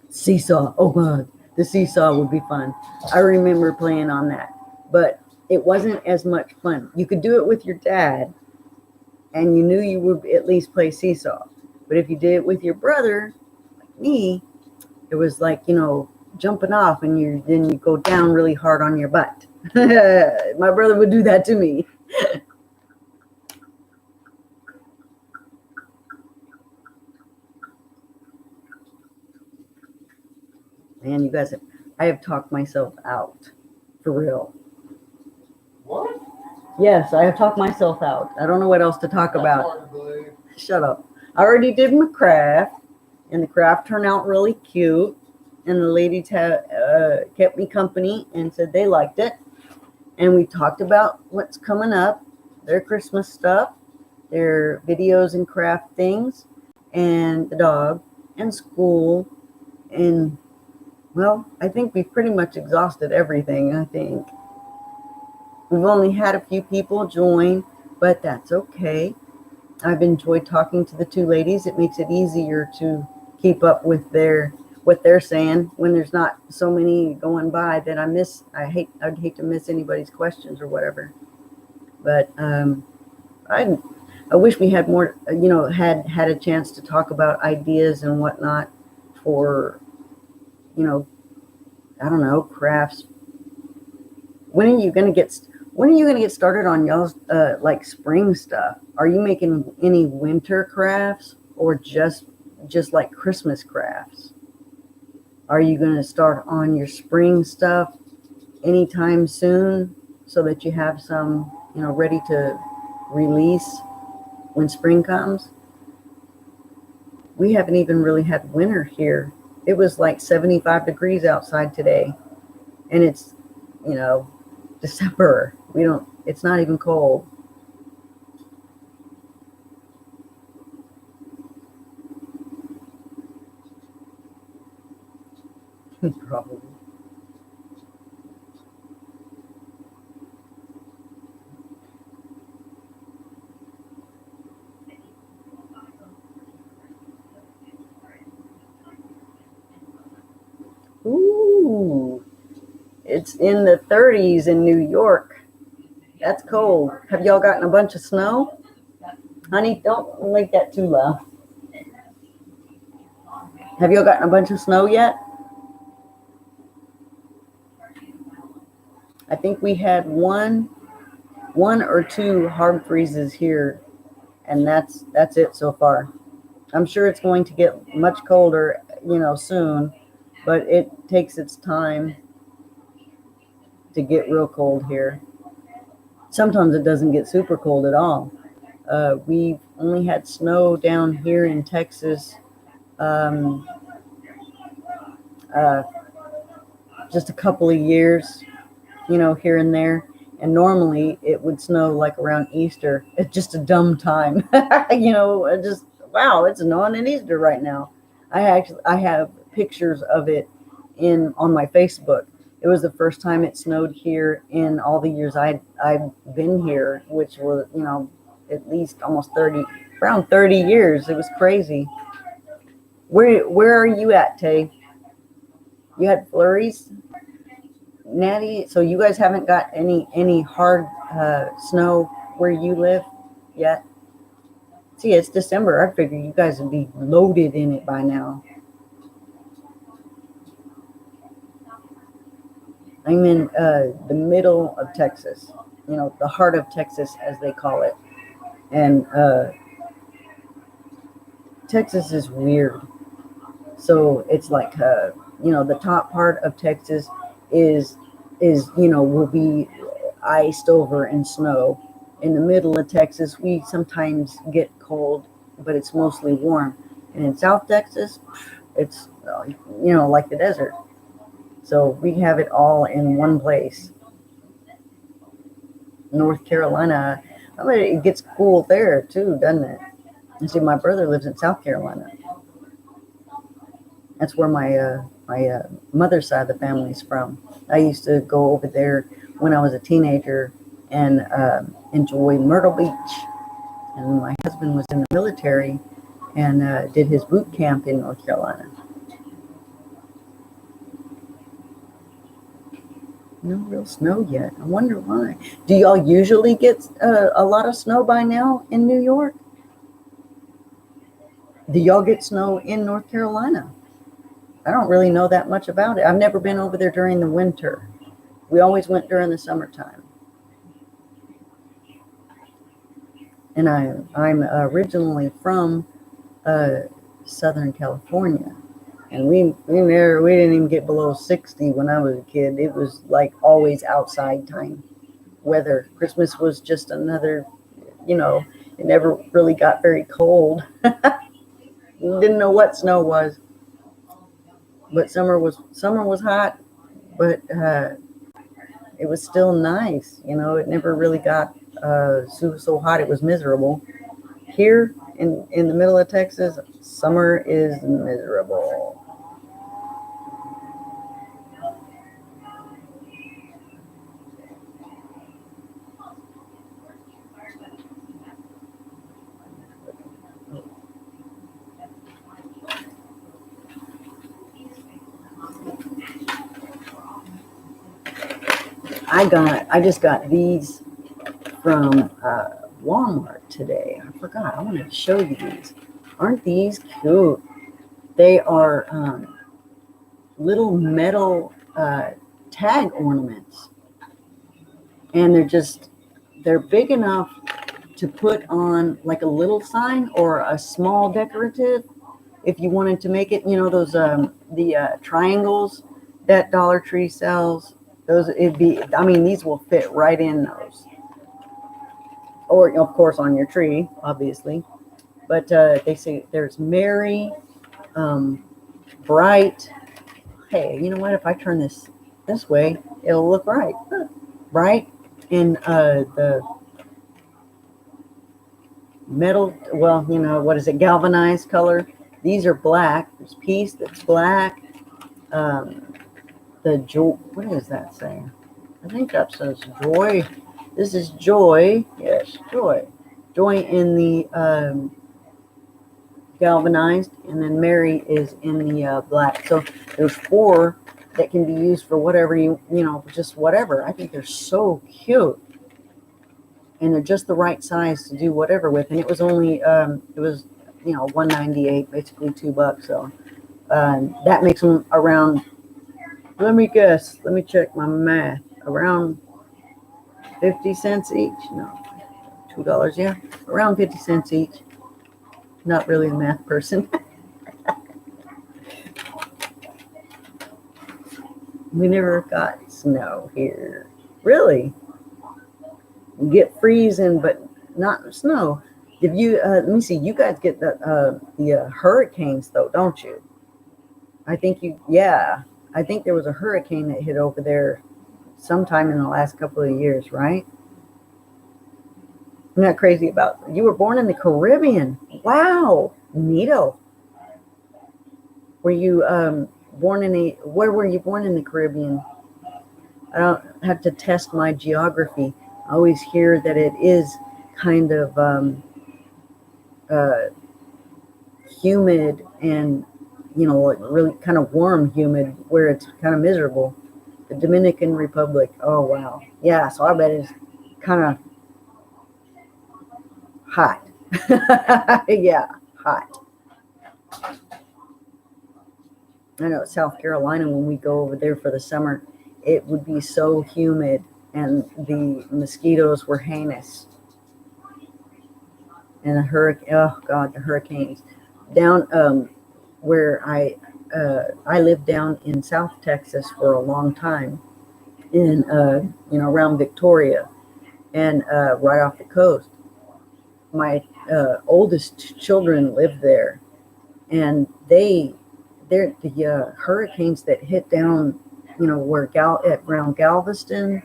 [SPEAKER 1] seesaw. Oh God, the seesaw would be fun. I remember playing on that, but it wasn't as much fun. You could do it with your dad, and you knew you would at least play seesaw. But if you did it with your brother, like me, it was like, jumping off, and then you go down really hard on your butt. My brother would do that to me. Man, you guys, I have talked myself out, for real.
[SPEAKER 2] What?
[SPEAKER 1] Yes, I have talked myself out. I don't know what else to talk about.
[SPEAKER 2] Hard to believe.
[SPEAKER 1] Shut up. I already did my craft, and the craft turned out really cute. And the ladies kept me company and said they liked it. And we talked about what's coming up, their Christmas stuff, their videos and craft things, and the dog, and school. And, well, I think we've pretty much exhausted everything, I think. We've only had a few people join, but that's okay. I've enjoyed talking to the two ladies. It makes it easier to keep up with what they're saying when there's not so many going by that I'd hate to miss anybody's questions or whatever. But I wish we had more, had a chance to talk about ideas and whatnot for, I don't know, crafts. When are you going to get started on y'all's like spring stuff? Are you making any winter crafts or just like Christmas crafts? Are you going to start on your spring stuff anytime soon so that you have some, ready to release when spring comes? We haven't even really had winter here. It was like 75 degrees outside today, and it's, December. It's not even cold. Probably. Ooh, it's in the 30s in New York. That's cold. Have y'all gotten a bunch of snow? Honey, don't make that too loud. Have you all gotten a bunch of snow yet? I think we had one or two hard freezes here, and that's it so far. I'm sure it's going to get much colder, soon, but it takes its time to get real cold here. Sometimes it doesn't get super cold at all. We've only had snow down here in Texas, um, uh, just a couple of years, here and there. And normally it would snow like around Easter. It's just a dumb time, just wow, it's snowing in Easter right now. I have pictures of it on my Facebook. It was the first time it snowed here in all the years I've been here, which was at least almost around 30 years. It was crazy. Where are you at, Tay? You had flurries, Natty. So you guys haven't got any hard snow where you live yet? See, it's December. I figure you guys would be loaded in it by now. I'm in the middle of Texas, the heart of Texas, as they call it. And Texas is weird. So it's like, the top part of Texas is will be iced over in snow. In the middle of Texas, we sometimes get cold, but it's mostly warm. And in South Texas, it's, like the desert. So we have it all in one place. North Carolina, I mean, it gets cool there too, doesn't it? And see, my brother lives in South Carolina. That's where my mother's side of the family is from. I used to go over there when I was a teenager and enjoy Myrtle Beach. And my husband was in the military and did his boot camp in North Carolina. No real snow yet. I wonder why. Do y'all usually get a lot of snow by now in New York? Do y'all get snow in North Carolina? I don't really know that much about it. I've never been over there during the winter. We always went during the summertime. And I'm originally from Southern California. And we didn't even get below 60 when I was a kid. It was like always outside time weather. Christmas was just another, it never really got very cold. Didn't know what snow was. But summer was hot, but it was still nice. It never really got so hot it was miserable. Here in the middle of Texas, summer is miserable. I just got these from Walmart today. I forgot. I wanted to show you these. Aren't these cute? They are little metal tag ornaments. And they're big enough to put on like a little sign or a small decorative. If you wanted to make it, those the triangles that Dollar Tree sells. These will fit right in those. Or, of course, on your tree, obviously. But they say there's Merry, Bright. Hey, you know what? If I turn this way, it'll look right. Bright and the metal, well, what is it? Galvanized color. These are black. There's Peace that's black. The joy, what does that say? I think that says joy. This is joy. Yes, joy. Joy in the galvanized, and then Mary is in the black. So there's 4 that can be used for whatever just whatever. I think they're so cute. and they're just the right size to do whatever with. And it was only, it was, $1.98, basically $2. So that makes them around. Let me guess. Let me check my math. Around 50 cents each. No, $2. Yeah, around 50 cents each. Not really a math person. We never got snow here. Really? We get freezing, but not snow. If you let me see, you guys get the hurricanes though, don't you? I think yeah. I think there was a hurricane that hit over there sometime in the last couple of years, right? I'm not crazy about. You were born in the Caribbean. Wow, neato. Were you where were you born in the Caribbean? I don't have to test my geography. I always hear that it is kind of humid and like really kind of warm humid where it's kind of miserable. The Dominican Republic. Oh wow. Yeah, so I bet it's kind of hot. Yeah, hot. I know South Carolina, when we go over there for the summer, it would be so humid and the mosquitoes were heinous. And the hurricane, oh God, the hurricanes. Down where I lived down in South Texas for a long time, in around Victoria, and right off the coast. My oldest children lived there, and they're the hurricanes that hit down, where around Galveston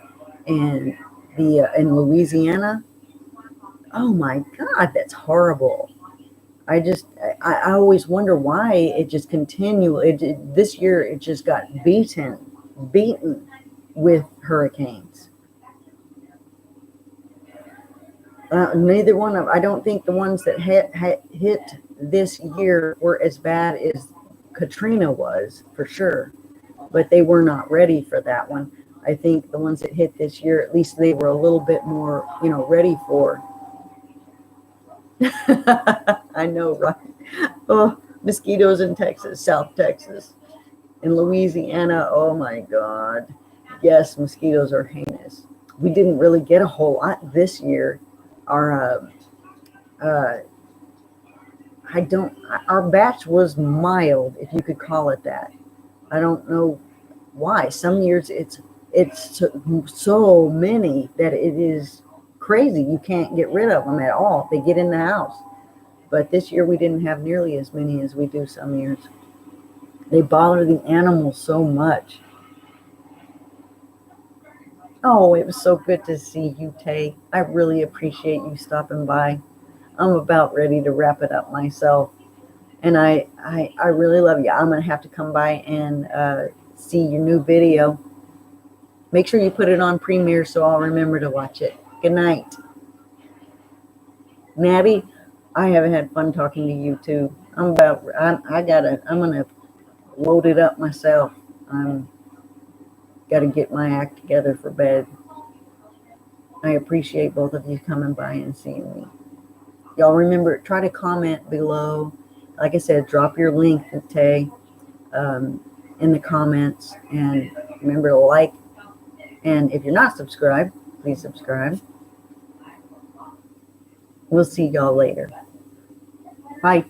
[SPEAKER 1] and the in Louisiana. Oh my God, that's horrible. I always wonder why it just continued. This year it just got beaten with hurricanes. Neither one of, I don't think the ones that hit this year were as bad as Katrina was, for sure, but they were not ready for that one. I think the ones that hit this year, at least they were a little bit more, ready for. I know, right? Oh, mosquitoes in Texas, South Texas, in Louisiana. Oh my God. Yes, mosquitoes are heinous. We didn't really get a whole lot this year. Our I don't. Our batch was mild, if you could call it that. I don't know why. Some years it's so many that it is crazy. You can't get rid of them at all. They get in the house. But this year we didn't have nearly as many as we do some years. They bother the animals so much. Oh, it was so good to see you, Tay. I really appreciate you stopping by. I'm about ready to wrap it up myself. And I really love you. I'm going to have to come by and see your new video. Make sure you put it on premiere so I'll remember to watch it. Good night. Nabby, I have had fun talking to you too. I'm going to load it up myself. Got to get my act together for bed. I appreciate both of you coming by and seeing me. Y'all remember, try to comment below. Like I said, drop your link to Tay in the comments. And remember to like. And if you're not subscribed, please subscribe. We'll see y'all later. Bye.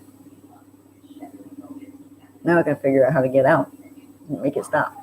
[SPEAKER 1] Now I got to figure out how to get out and make it stop.